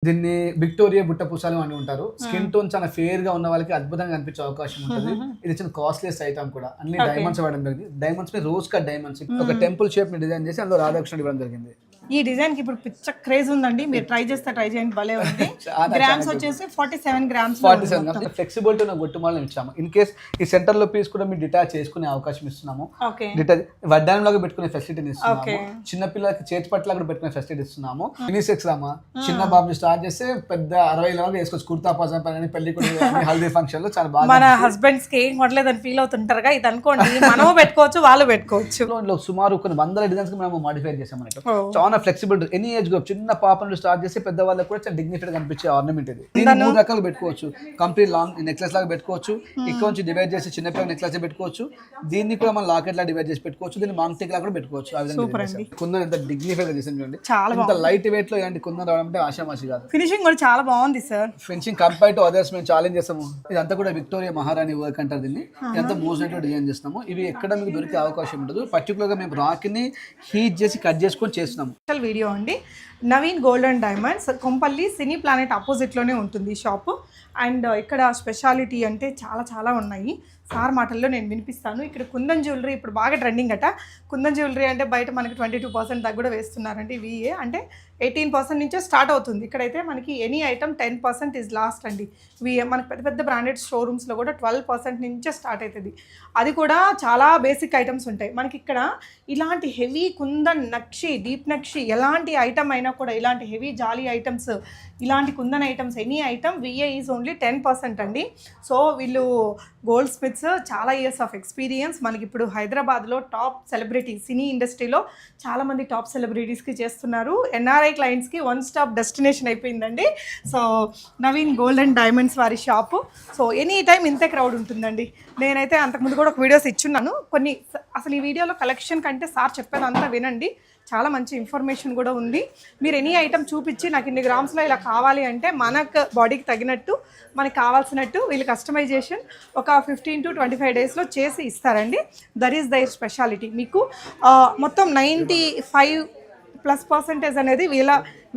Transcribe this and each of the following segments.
దీన్ని విక్టోరియా బుట్ట పూసాలు అని ఉంటారు. స్కిన్ టోన్ చాలా ఫేర్ గా ఉన్న వాళ్ళకి అద్భుతంగా కనిపించే అవకాశం ఉంటుంది. ఇది చిన్న కాస్ట్లీయెస్ట్ ఐటమ్ కూడా. అన్ని డైమండ్స్ వాడడం జరిగింది. డైమండ్స్ మీద రోజ్ కట్ డైమండ్స్ ఒక టెంపుల్ షేప్ ని డిజైన్ చేసి అందులో రాధాకృష్ణుడు ఇవ్వడం జరిగింది. ఈ డిజైన్ కి ఇప్పుడు పిచ్చ క్రేజ్ ఉందండి. మీరు ట్రై చేస్తే ట్రై చేయండి, భలే ఉంది. గ్రామ్స్ వచ్చేసి 47 గ్రామ్స్. 47 గ్రామ్స్ ఫ్లెక్సిబిలిటీ ఉన్న గొట్టుమాలను ఇచ్చాము. ఇన్ కేస్ ఈ సెంటర్ లో పీస్ కూడా మీరు డిటాచ్ చేసుకునే అవకాశం ఇస్తున్నాము. డిటాచ్ వడ్డానం లాగా పెట్టుకునే ఫెసిలిటీని ఇస్తున్నాము. చిన్న పిల్లలకి చేతి పట్ల కూడా పెట్టుకునే ఫెసిలిటీ ఇస్తున్నాము. యూనిసెక్స్ రామా చిన్న బాబు స్టార్ట్ చేస్తే పెద్ద 60 లాగా వేసుకోవచ్చు. కుర్తా పజామా పని పెళ్లి కూడా హల్దీ ఫంక్షన్ లో చాలా బాగా. మన హస్బెండ్స్ కి ఏం కొట్టలేదని ఫీల్ అవుతుంటారుగా, ఇది అనుకోండి మనము పెట్టుకోవచ్చు, వాళ్ళు పెట్టుకోవచ్చు. సుమారు కొన్ని వందల డిజైన్స్ మేము మాడిఫై చేసాం అన్నట్టు. చాలా ఫ్లెక్సిబిలిటీ. ఎనీ ఏజ్ గ్రూప్ చిన్న పాప నుండి స్టార్ట్ చేసి పెద్ద వాళ్ళకి కూడా చాలా డిగ్నిఫైడ్ కనిపించే ఆర్నమెంట్ ఇది. దీన్ని 3 రకాలు పెట్టుకోవచ్చు. కంప్లీట్ లాంగ్ నెక్లెస్ లాగా పెట్టుకోవచ్చు. ఇక్కడ నుంచి డివైడ్ చేసి చిన్న పిల్లల నెక్లెస్ పెట్టుకోవచ్చు. దీన్ని కూడా మనం లాకెట్ లాగా డివైడ్ చేసి పెట్టుకోవచ్చు. దీన్ని మాంగ్ టెక్ లాగా కూడా పెట్టుకోవచ్చు. ఆ విధంగా కుందన్ ఎంత డిగ్నిఫైడ్ గా చేసాం చూడండి. ఎంత లైట్ వెయిట్ లో ఇలాంటి కుందన్ రావడం అంటే ఆశామాషి కాదు. ఫినిషింగ్ కూడా చాలా బాగుంది sir. Finishing compare to others మేము ఛాలెంజ్ చేస్తాము. ఇదంతా కూడా విక్టోరియా మహారాణి వర్క్ అంటారు దీన్ని. ఇదంతా మోజెట్ లో డిజైన్ చేస్తాము. ఇవి ఎక్కడ మీకు దొరికే అవకాశం ఉండదు. పర్టికులర్ గా మేము రాకిని హీట్ చేసి కట్ చేసుకొని చేస్తున్నాము. వీడియో అండి. Naveen gold and diamonds, Kompally Cine Planet ఆపోజిట్లోనే ఉంటుంది ఈ షాపు. అండ్ ఇక్కడ స్పెషాలిటీ అంటే చాలా చాలా ఉన్నాయి. సార్ మాటల్లో నేను వినిపిస్తాను. ఇక్కడ కుందన్ జ్యువెలరీ ఇప్పుడు బాగా ట్రెండింగ్ అట. కుందన్ జ్యువెలరీ అంటే బయట మనకి 22% దాకా కూడా వేస్తున్నారండి. విఏ అంటే 18% నుంచే స్టార్ట్ అవుతుంది. ఇక్కడైతే మనకి ఎనీ ఐటమ్ 10% ఈజ్ లాస్ట్ అండి. విఏ మనకి పెద్ద పెద్ద బ్రాండెడ్ షోరూమ్స్లో కూడా 12% నుంచే స్టార్ట్ అవుతుంది. అది కూడా చాలా బేసిక్ ఐటమ్స్ ఉంటాయి మనకి ఇక్కడ. ఇలాంటి హెవీ కుందన్ నక్షి, డీప్ నక్షి ఎలాంటి ఐటమ్ అయినా కూడా, ఇలాంటి హెవీ జాలీ ఐటమ్స్, ఇలాంటి kundan items any item VA is only 10% అండి. సో వీళ్ళు గోల్డ్ స్మిత్స్, చాలా ఇయర్స్ ఆఫ్ ఎక్స్పీరియన్స్. మనకి ఇప్పుడు హైదరాబాద్లో టాప్ సెలబ్రిటీ సినీ ఇండస్ట్రీలో చాలామంది టాప్ సెలబ్రిటీస్కి చేస్తున్నారు. ఎన్ఆర్ఐ క్లయింట్స్కి వన్ స్టాప్ డెస్టినేషన్ అయిపోయిందండి. So Naveen gold and diamonds వారి షాపు. సో ఎనీ టైం ఇంతే క్రౌడ్ ఉంటుందండి. నేనైతే అంతకుముందు కూడా ఒక వీడియోస్ ఇచ్చున్నాను కొన్ని. అసలు ఈ వీడియోలో కలెక్షన్ కంటే సార్ చెప్పేదంతా వినండి, చాలా మంచి ఇన్ఫర్మేషన్ కూడా ఉంది. మీరు ఎనీ ఐటమ్ చూపించి నాకు ఇన్ని గ్రామ్స్లో ఇలా కావాలి అంటే మనకు బాడీకి తగినట్టు మనకి కావాల్సినట్టు వీళ్ళు కస్టమైజేషన్ ఒక 15 to 25 డేస్లో చేసి ఇస్తారండి. That is their speciality. మీకు మొత్తం 95+% అనేది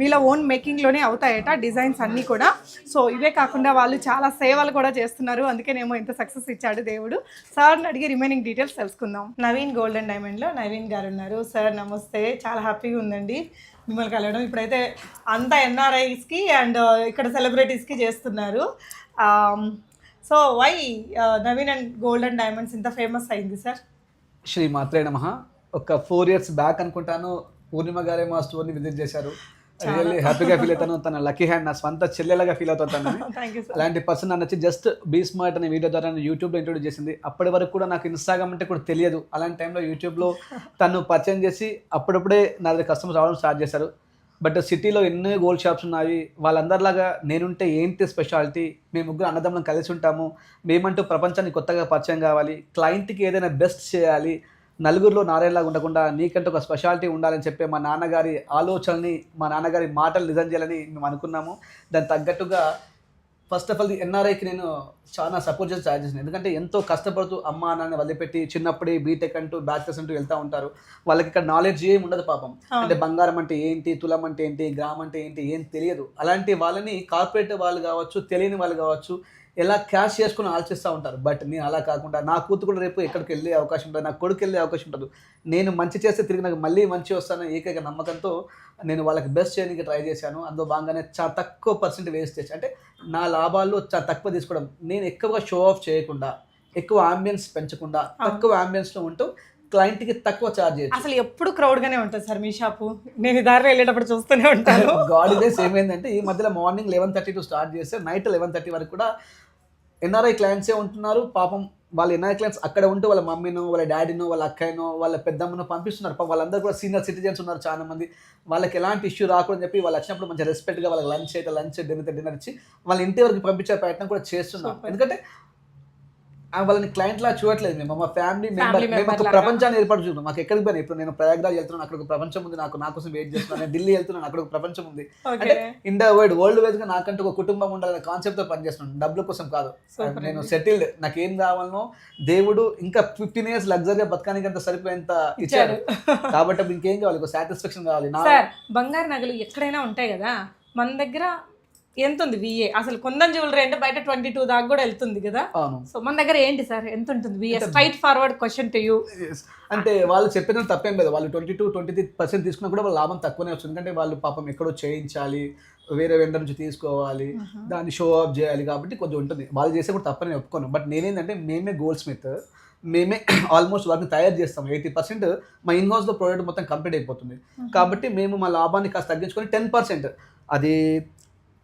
వీళ్ళ ఓన్ మేకింగ్లోనే అవుతాయట డిజైన్స్ అన్నీ కూడా. సో ఇవే కాకుండా వాళ్ళు చాలా సేవలు కూడా చేస్తున్నారు. అందుకేనేమో ఇంత సక్సెస్ ఇచ్చాడు దేవుడు. సార్ని అడిగి రిమైనింగ్ డీటెయిల్స్ తెలుసుకుందాం. నవీన్ గోల్డ్ అండ్ డైమండ్లో నవీన్ గారు ఉన్నారు. సార్ నమస్తే, చాలా హ్యాపీగా ఉందండి మిమ్మల్ని కలవడం. ఇప్పుడైతే అంతా ఎన్ఆర్ఐస్కి అండ్ ఇక్కడ సెలబ్రిటీస్కి చేస్తున్నారు. So why Naveen and gold and diamonds ఇంత ఫేమస్ అయింది సార్? శ్రీ మాత్రే నమః. ఒక 4 years బ్యాక్ అనుకుంటాను, పూర్ణిమ గారే మా స్టోర్ని విజిట్ చేశారు. రియల్లీ హ్యాపీగా ఫీల్ అవుతాను. తన లక్కీ హ్యాండ్, నా స్వంత చెల్లెలాగా ఫీల్ అవుతాను. అలాంటి పర్సన్ నన్ను వచ్చి జస్ట్ బీ స్మార్ట్ అనే వీడియో ద్వారా యూట్యూబ్లో ఇంట్రొడ్యూస్ చేసింది. అప్పటి వరకు కూడా నాకు ఇన్స్టాగ్రామ్ అంటే కూడా తెలియదు. అలాంటి టైంలో యూట్యూబ్లో తను పరిచయం చేసి అప్పుడప్పుడే నా దగ్గర కస్టమర్స్ రావడం స్టార్ట్ చేశారు. బట్ సిటీలో ఎన్నో గోల్డ్ షాప్స్ ఉన్నాయి. వాళ్ళందరిలాగా నేనుంటే ఏంటి స్పెషాలిటీ, మేము ముగ్గురు అన్నదమ్ములను కలిసి ఉంటాము, మేమంటూ ప్రపంచానికి కొత్తగా పరిచయం కావాలి, క్లయింట్కి ఏదైనా బెస్ట్ చేయాలి, నలుగురిలో నారాయణలాగా ఉండకుండా నీకంటే ఒక స్పెషాలిటీ ఉండాలని చెప్పే మా నాన్నగారి ఆలోచనని, మా నాన్నగారి మాటలు నిజం చేయాలని మేము అనుకున్నాము. దానికి తగ్గట్టుగా ఫస్ట్ ఆఫ్ ఆల్ ఎన్ఆర్ఐకి నేను చాలా సపోర్ట్ చేసి స్టార్ట్ చేశాను. ఎందుకంటే ఎంతో కష్టపడుతూ అమ్మ నాన్న వదిలిపెట్టి చిన్నప్పుడే బీటెక్ అంటూ బ్యాచిలర్స్ అంటూ వెళ్తూ ఉంటారు. వాళ్ళకి ఇక్కడ నాలెడ్జ్ ఏమి ఉండదు పాపం. అంటే బంగారం అంటే ఏంటి, తులం అంటే ఏంటి, గ్రామ్ అంటే ఏంటి ఏం తెలియదు. అలాంటి వాళ్ళని కార్పొరేట్ వాళ్ళు కావచ్చు, తెలియని వాళ్ళు కావచ్చు, ఎలా క్యాష్ చేసుకుని ఆలోచిస్తూ ఉంటారు. బట్ నేను అలా కాకుండా నా కూతురు కూడా రేపు ఎక్కడికి వెళ్ళే అవకాశం ఉంటుంది, నా కొడుకు వెళ్ళే అవకాశం ఉంటుంది. నేను మంచి చేస్తే తిరిగి నాకు మళ్ళీ మంచి వస్తానని ఏకైక నమ్మకంతో నేను వాళ్ళకి బెస్ట్ చేయడానికి ట్రై చేశాను. అందులో భాగంగానే చాలా తక్కువ % వేస్టేజ్, అంటే నా లాభాల్లో చాలా తక్కువ తీసుకోవడం. నేను ఎక్కువగా షో ఆఫ్ చేయకుండా, ఎక్కువ ఆంబియన్స్ పెంచకుండా, తక్కువ ఆంబియన్స్లో ఉంటూ క్లయింట్కి తక్కువ ఛార్జ్ చేయొచ్చు. అసలు ఎప్పుడు క్రౌడ్గానే ఉంటుంది సార్ మీ షాపు. నేను దారిలో వెళ్ళేటప్పుడు చూస్తూనే ఉంటాను. గాడ్ డేస్ ఏమైందంటే ఈ మధ్యలో మార్నింగ్ 11:30 స్టార్ట్ చేస్తే నైట్ 11:30 వరకు కూడా ఎన్ఆర్ఐ క్లయింట్సే ఉంటున్నారు. పాపం వాళ్ళ ఎన్ఆర్ఐ క్లయింట్స్ అక్కడ ఉంటూ వాళ్ళ మమ్మీనో, వాళ్ళ డాడీనో, వాళ్ళ అక్కయ్యనో, వాళ్ళ పెద్దమ్మనో పంపిస్తున్నారు. పాపం వాళ్ళందరూ కూడా సీనియర్ సిటిజన్స్ ఉన్నారు చాలా మంది. వాళ్ళకి ఎలాంటి ఇష్యూ రాకూడదని చెప్పి వాళ్ళు వచ్చినప్పుడు మంచి రెస్పెక్ట్గా వాళ్ళకి లంచ్ డిన్నర్ ఇచ్చి వాళ్ళ ఇంటి వరకు పంపించే ప్రయత్నం కూడా చేస్తున్నాం. ఎందుకంటే వాళ్ళని క్లయింట్ లా చూడట్లేదు, మేము మా ఫ్యామిలీ మెంబర్. మేము ఒక ప్రపంచాన్ని ఏర్పాటు చూద్దాం. మాకు ఎక్కడికి పోయినా, ఇప్పుడు నేను ప్రయాగ్రాజ్ వెళ్తున్నాను, అక్కడ ఒక ప్రపంచం ఉంది, నా కోసం వెయిట్ చేస్తున్నాను. నేను ఢిల్లీ వెళ్తున్నాను, అక్కడ ఒక ప్రపంచం ఉంది. అంటే ఇండియా వరల్డ్ వైజ్ గా నాకంటూ ఒక కుటుంబం ఉండాలనే కాన్సెప్ట్ తో పనిచేస్తున్నాను. డబ్బుల కోసం కాదు, నేను సెటిల్డ్. నాకేం కావాలనో దేవుడు ఇంకా 15 years లగ్జరీగా బతకానికి అంత సరిపోయేంత ఇచ్చాడు. కాబట్టి ఇంకేం కావాలి, ఒక సాటిస్ఫాక్షన్ కావాలి. బంగారు నగలు ఎక్కడైనా ఉంటాయి కదా, మన దగ్గర ఎంత ఉంది విఏ? అసలు కుందన్ జ్యువెలరీ అంటే బయట 22 దాకా కూడా వెళ్తుంది కదా. అవును. సో మన దగ్గర ఏంటి సార్, ఎంత ఉంటుంది VA? Straight forward question to you. అంటే వాళ్ళు చెప్పిన తప్పేం లేదు. వాళ్ళు 22-23% తీసుకున్నా కూడా వాళ్ళ లాభం తక్కువనే వస్తుంది. ఎందుకంటే వాళ్ళు పాపం ఎక్కడో చేయించాలి, వేరే వెండర్ నుంచి తీసుకోవాలి, దాన్ని షో ఆఫ్ చేయాలి, కాబట్టి కొంచెం ఉంటుంది. వాళ్ళు చేసే కూడా తప్పని ఒప్పుకోను. బట్ నేనేంటంటే మేమే గోల్డ్ స్మిత్, మేమే ఆల్మోస్ట్ వాటిని తయారు చేస్తాం. 80% మా ఇన్ హౌస్లో ప్రోడక్ట్ మొత్తం కంప్లీట్ అయిపోతుంది. కాబట్టి మేము మా లాభాన్ని కాస్త తగ్గించుకొని 10%, అది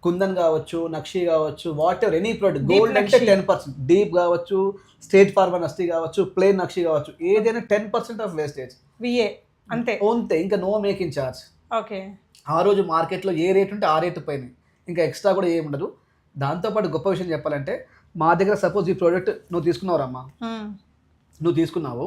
కుందన్ కావచ్చు, నక్షి కావచ్చు, what ever any product, gold అంటే 10%, డీప్ కావచ్చు, స్ట్రేట్ ఫార్వర్డ్ నక్షి కావచ్చు, ప్లెయిన్ నక్షి కావచ్చు, ఏదైనా 10% ఆఫ్ వేస్టేజ్ విఏ అంతే. ఇంకా నో మేకింగ్ ఛార్జ్. ఓకే. ఆ రోజు మార్కెట్లో ఏ రేట్ ఉంటే ఆ రేటు పైన, ఇంకా ఎక్స్ట్రా కూడా ఏమి ఉండదు. దాంతోపాటు గొప్ప విషయం చెప్పాలంటే మా దగ్గర సపోజ్ ఈ ప్రోడక్ట్ నువ్వు తీసుకున్నావురమ్మా, నువ్వు తీసుకున్నావు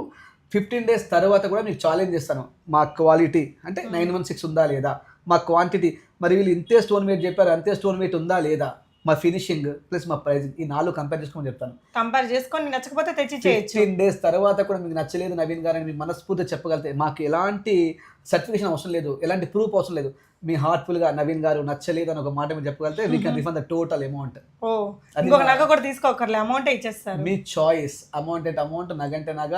15 days తర్వాత కూడా మీకు ఛాలెంజ్ చేస్తాను. మా క్వాలిటీ అంటే 916 ఉందా లేదా, మా క్వాంటిటీ, మరి వీళ్ళు ఇంతే స్టోన్ వెయిట్ చెప్పారు అంతే స్టోన్ వెయిట్ ఉందా లేదా, మా ఫినిషింగ్ ప్లస్ మా ప్రైజింగ్, ఈ 4 కంపేర్ చేసుకోమని చెప్తాను. కంపేర్ చేసుకొని నచ్చకపోతే తెచ్చి చేయొచ్చు. 15 days తర్వాత కూడా మీకు నచ్చలేదు నవీన్ గారు అని మీ మనస్ఫూర్తిగా చెప్పగలితే మాకు ఎలాంటి సర్టిఫికేషన్ అవసరం లేదు, ఎలాంటి ప్రూఫ్ అవసరం లేదు. మీ హార్ట్ఫుల్గా నవీన్ గారు నచ్చలేదు అని ఒక మాట మీరు చెప్పగలితే we can refund the total amount. ఇంకొక నగ కూడా తీసుకోకర్లే, అమౌంట్ ఇచ్చేస్తారు. మీ చాయిస్, అమౌంట్ అంటే అమౌంట్, నగ అంటే నగ.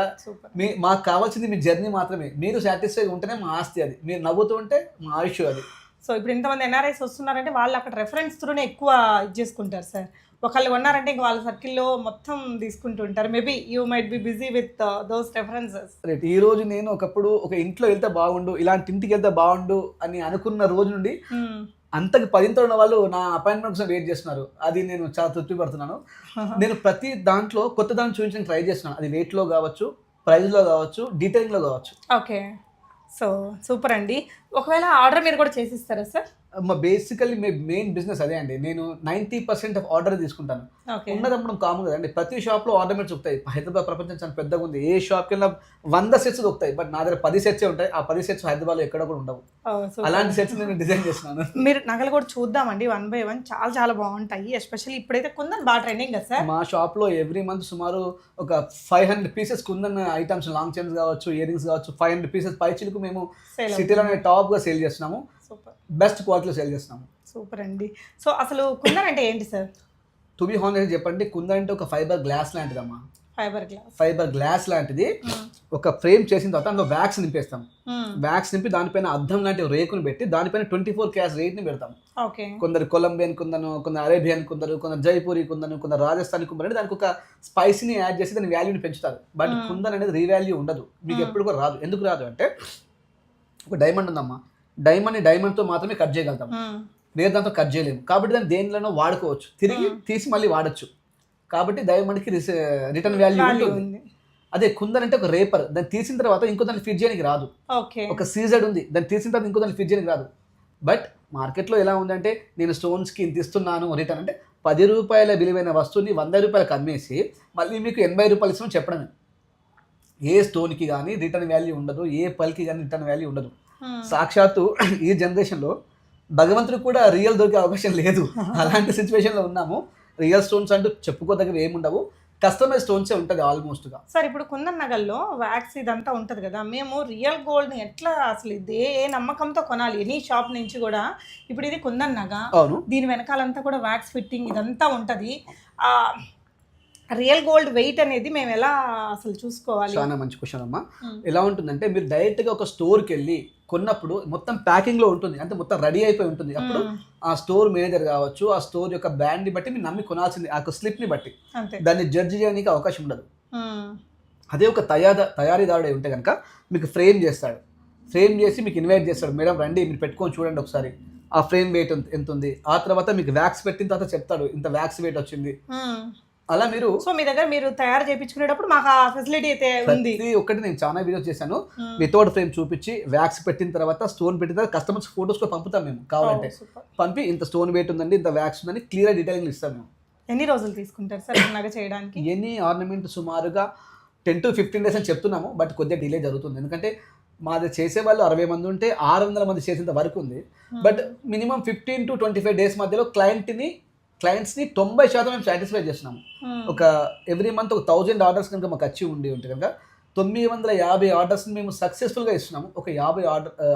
మాకు కావాల్సింది మీ జర్నీ మాత్రమే. మీరు సాటిస్ఫై ఉంటేనే మా ఆస్తి అది, మీరు నవ్వుతూ ఉంటే మా ఆయుష్ అది. సో ఇప్పుడు ఇంతమంది ఎన్ఆర్ఐస్ వస్తున్నారంటే వాళ్ళు అక్కడ రెఫరెన్స్ త్రూనే ఎక్కువ ఇది చేసుకుంటారు సార్. ఒకళ్ళు కొన్నారంటే ఇంక వాళ్ళ సర్కిల్లో మొత్తం తీసుకుంటుంటారు. Maybe you might be busy with those references. Right. ఈ రోజు నేను ఒకప్పుడు ఒక ఇంట్లో వెళ్తే బాగుండు, ఇలాంటి ఇంటికి వెళ్తే బాగుండు అని అనుకున్న రోజు నుండి అంతకు 10తో ఉన్న వాళ్ళు నా అపాయింట్మెంట్ కోసం వెయిట్ చేస్తున్నారు. అది నేను చాలా తృప్తి పడుతున్నాను. నేను ప్రతి దాంట్లో కొత్త దాన్ని చూపించడానికి ట్రై చేస్తున్నాను. అది వెయిట్లో కావచ్చు, ప్రైస్లో కావచ్చు, డీటెయిలింగ్లో కావచ్చు. ఓకే. సో సూపర్ అండి. ఒకవేళ ఆర్డర్ మీరు కూడా చేసిస్తారా సార్? బేసికల్లీ మెయిన్ బిజినెస్ అదే అండి. నేను 90% ఆఫ్ ఆర్డర్ తీసుకుంటాను. ఉన్నదప్పుడు కామన్ కదండి, ప్రతి షాప్లో ఆర్నమెంట్స్ దొరుకుతాయి. హైదరాబాద్ ప్రపంచం చాలా పెద్దగా ఉంది, ఏ షాప్కి వెళ్ళినా 100 sets దొరుకుతాయి. బట్ నా దగ్గర 10 sets ఉంటాయి. ఆ 10 sets హైదరాబాద్లో ఎక్కడ కూడా ఉండవు. అలాంటి సెట్స్ నేను డిజైన్ చేస్తున్నాను. మీరు నగలు కూడా చూద్దామండి, 1 by 1 చాలా చాలా బాగుంటాయి. ఎస్పెషల్లీ ఇప్పుడైతే కుందన్ బాగా ట్రెండింగ్ కదా సార్. మా షాప్లో ఎవ్రీ మంత్ సుమారు ఒక 500 pieces kundan items, long chains కావచ్చు, ఇయర్ రింగ్స్ కావచ్చు, 500 pieces పై చిలుకు మేము సిటీలోనే టాప్గా సేల్ చేస్తున్నాము. బెస్ట్ క్వాలిటీలో సేల్ చేస్తున్నాము. సూపర్ అండి. సో అసలు కుందన్ అంటే ఏంటి సార్? టు బి హానెస్ట్ చెప్పండి, కుందన్ అంటే ఒక ఫైబర్ గ్లాస్ లాంటిదమ్మా. ఫైబర్ గ్లాస్ లాంటిది. ఒక ఫ్రేమ్ చేసిన తర్వాత అందులో వ్యాక్స్ నింపేస్తాం. వ్యాక్స్ నింపి దానిపైన అద్దం లాంటి రేకుని పెట్టి దానిపైన 24 karat రేట్ ని పెడతాం. కొందరు కొలంబియన్ కుందను, కొందరు అరేబియన్ కుందరు, కొందరు జైపూరి కుందను, కొందరు రాజస్థానీ కుందరు అంటే దానికి ఒక స్పైసీని యాడ్ చేసి దాని వాల్యూని పెంచుతారు. బట్ కుందన్ అనేది రీవాల్యూ ఉండదు, మీకు ఎప్పుడు కూడా రాదు. ఎందుకు రాదు అంటే, ఒక డైమండ్ ఉందమ్మా, డైమండ్తో మాత్రమే కట్ చేయగలుగుతాం, వేరే దాంతో కట్ చేయలేము. కాబట్టి దాన్ని దేనిలోనో వాడుకోవచ్చు, తిరిగి తీసి మళ్ళీ వాడచ్చు. కాబట్టి డైమండ్కి రిటర్న్ వాల్యూ ఉంటుంది. అదే కుందన్ అంటే ఒక రేపర్, దాన్ని తీసిన తర్వాత ఇంకో దాన్ని ఫిట్ చేయడానికి రాదు. ఒక సీజెడ్ ఉంది, దాన్ని తీసిన తర్వాత ఇంకో దాన్ని ఫిట్ చేయడానికి రాదు. బట్ మార్కెట్లో ఎలా ఉందంటే, నేను స్టోన్స్కి ఇంత ఇస్తున్నాను రిటర్న్ అంటే 10 రూపాయల విలువైన వస్తువుని 100 రూపాయలకు అమ్మేసి మళ్ళీ మీకు 80 రూపాయలు ఇస్తామని చెప్పడమే. ఏ స్టోన్కి కానీ రిటర్న్ వాల్యూ ఉండదు, ఏ పల్కి కానీ రిటర్న్ వాల్యూ ఉండదు. సాక్షాత్తు ఈ జనరేషన్లో భగవంతుడు కూడా రియల్ దొరికే అవకాశం లేదు. అలాంటి సిచ్యువేషన్లో ఉన్నాము. రియల్ స్టోన్స్ అంటూ చెప్పుకోదగ్గవి ఏముండవు, కస్టమైజ్ స్టోన్సే ఉంటుంది ఆల్మోస్ట్గా. సార్ ఇప్పుడు కుందన్ నగల్లో వ్యాక్స్ ఇదంతా ఉంటుంది కదా, మేము రియల్ గోల్డ్ని ఎట్లా అసలు ఇదే ఏ నమ్మకంతో కొనాలి? ఎనీ షాప్ నుంచి కూడా ఇప్పుడు ఇది కుందన్ నగ, అవును, దీని వెనకాలంతా కూడా వ్యాక్స్ ఫిట్టింగ్ ఇదంతా ఉంటుంది. రియల్ గోల్డ్ వెయిట్ అనేది మేము ఎలా అసలు చూసుకోవాలి? చాలా మంచి క్వశ్చన్ అమ్మా. ఎలా ఉంటుందంటే, మీరు డైరెక్ట్గా ఒక స్టోర్కి వెళ్ళి కొన్నప్పుడు మొత్తం ప్యాకింగ్లో ఉంటుంది, అంటే మొత్తం రెడీ అయిపోయి ఉంటుంది. అప్పుడు ఆ స్టోర్ మేనేజర్ కావచ్చు, ఆ స్టోర్ యొక్క బ్రాండ్ని బట్టి మీరు నమ్మి కొనాల్సింది, ఆ స్లిప్ని బట్టి దాన్ని జడ్జి చేయడానికి అవకాశం ఉండదు. అదే ఒక తయారీదారుడు ఉంటే కనుక మీకు ఫ్రేమ్ చేస్తాడు, ఫ్రేమ్ చేసి మీకు ఇన్వైట్ చేస్తాడు, మేడం రండి మీరు పెట్టుకొని చూడండి ఒకసారి ఆ ఫ్రేమ్ వెయిట్ ఎంత ఉంది. ఆ తర్వాత మీకు వ్యాక్స్ పెట్టిన తర్వాత చెప్తాడు ఇంత వ్యాక్స్ వెయిట్ వచ్చింది. అలా మీరు సో మీ దగ్గర మీరు తయారు చేయించుకునేటప్పుడు మాకు ఆ ఫెసిలిటీ అయితే ఉంది. ఒకటి నేను చాలా వీడియోస్ చేశాను, వితౌట్ ఫ్రేమ్ చూపించి వ్యాక్స్ పెట్టిన తర్వాత స్టోన్ పెట్టిన తర్వాత కస్టమర్స్ ఫోటోస్ కూడా పంపుతాం మేము. కావాలంటే పంపి ఇంత స్టోన్ వెయిట్ ఉందండి, ఇంత వ్యాక్స్ ఉందని క్లియర్ డీటెయిలింగ్ ఇస్తాం మేము. ఎన్ని రోజులు తీసుకుంటారు సార్ నగ చేయడానికి? ఎనీ ఆర్నమెంట్ సుమారుగా 10 to 15 days అని చెప్తున్నాము, బట్ కొద్దిగా డిలే జరుగుతుంది. ఎందుకంటే మాది చేసే వాళ్ళు 60 మంది ఉంటే 600 మంది చేసేంత వరకు ఉంది. బట్ మినిమం 15 to 25 days మధ్యలో క్లయింట్స్ని 90% మేము సాటిస్ఫై చేస్తున్నాము. ఒక ఎవ్రీ మంత్ ఒక 1000 ఆర్డర్స్ కనుక మాకు వచ్చి ఉంటే కనుక 950 ఆర్డర్స్ని మేము సక్సెస్ఫుల్గా ఇస్తున్నాము. ఒక 50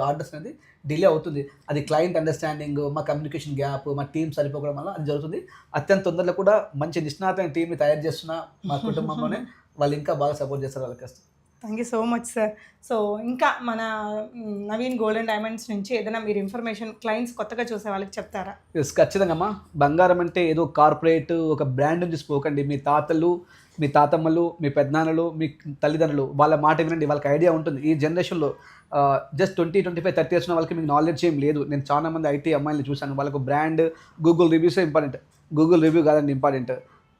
ఆర్డర్స్ అనేది డిలే అవుతుంది. అది క్లయింట్ అండర్స్టాండింగ్, మా కమ్యూనికేషన్ గ్యాప్, మా టీం సరిపోవడం వల్ల అది జరుగుతుంది. అత్యంత తొందరలో కూడా మంచి నిష్ణాతమైన టీంని తయారు చేస్తున్న మా కుటుంబంలోనే వాళ్ళు ఇంకా బాగా సపోర్ట్ చేస్తారు వాళ్ళ కష్టం. Thank you so much sir. So ఇంకా మన నవీన్ గోల్డ్ అండ్ డైమండ్స్ నుంచి ఏదైనా మీరు ఇన్ఫర్మేషన్ క్లయింట్స్ కొత్తగా చూసే వాళ్ళకి చెప్తారా? ఎస్, ఖచ్చితంగా అమ్మా. బంగారం అంటే ఏదో కార్పొరేట్ ఒక బ్రాండ్ నుంచి పోకండి. మీ తాతలు, మీ తాతమ్మలు, మీ పెద్దనాన్నలు, మీ తల్లిదండ్రులు వాళ్ళ మాట వినండి. వాళ్ళకి ఐడియా ఉంటుంది. ఈ జనరేషన్లో జస్ట్ 20-25, 30 ఇయర్స్ ఉన్న వాళ్ళకి మీకు నాలెడ్జ్ ఏం లేదు. నేను చాలా మంది ఐటీ అమ్మాయిలు చూశాను. వాళ్ళకు బ్రాండ్, గూగుల్ రివ్యూసే ఇంపార్టెంట్. గూగుల్ రివ్యూ కాదండి ఇంపార్టెంట్.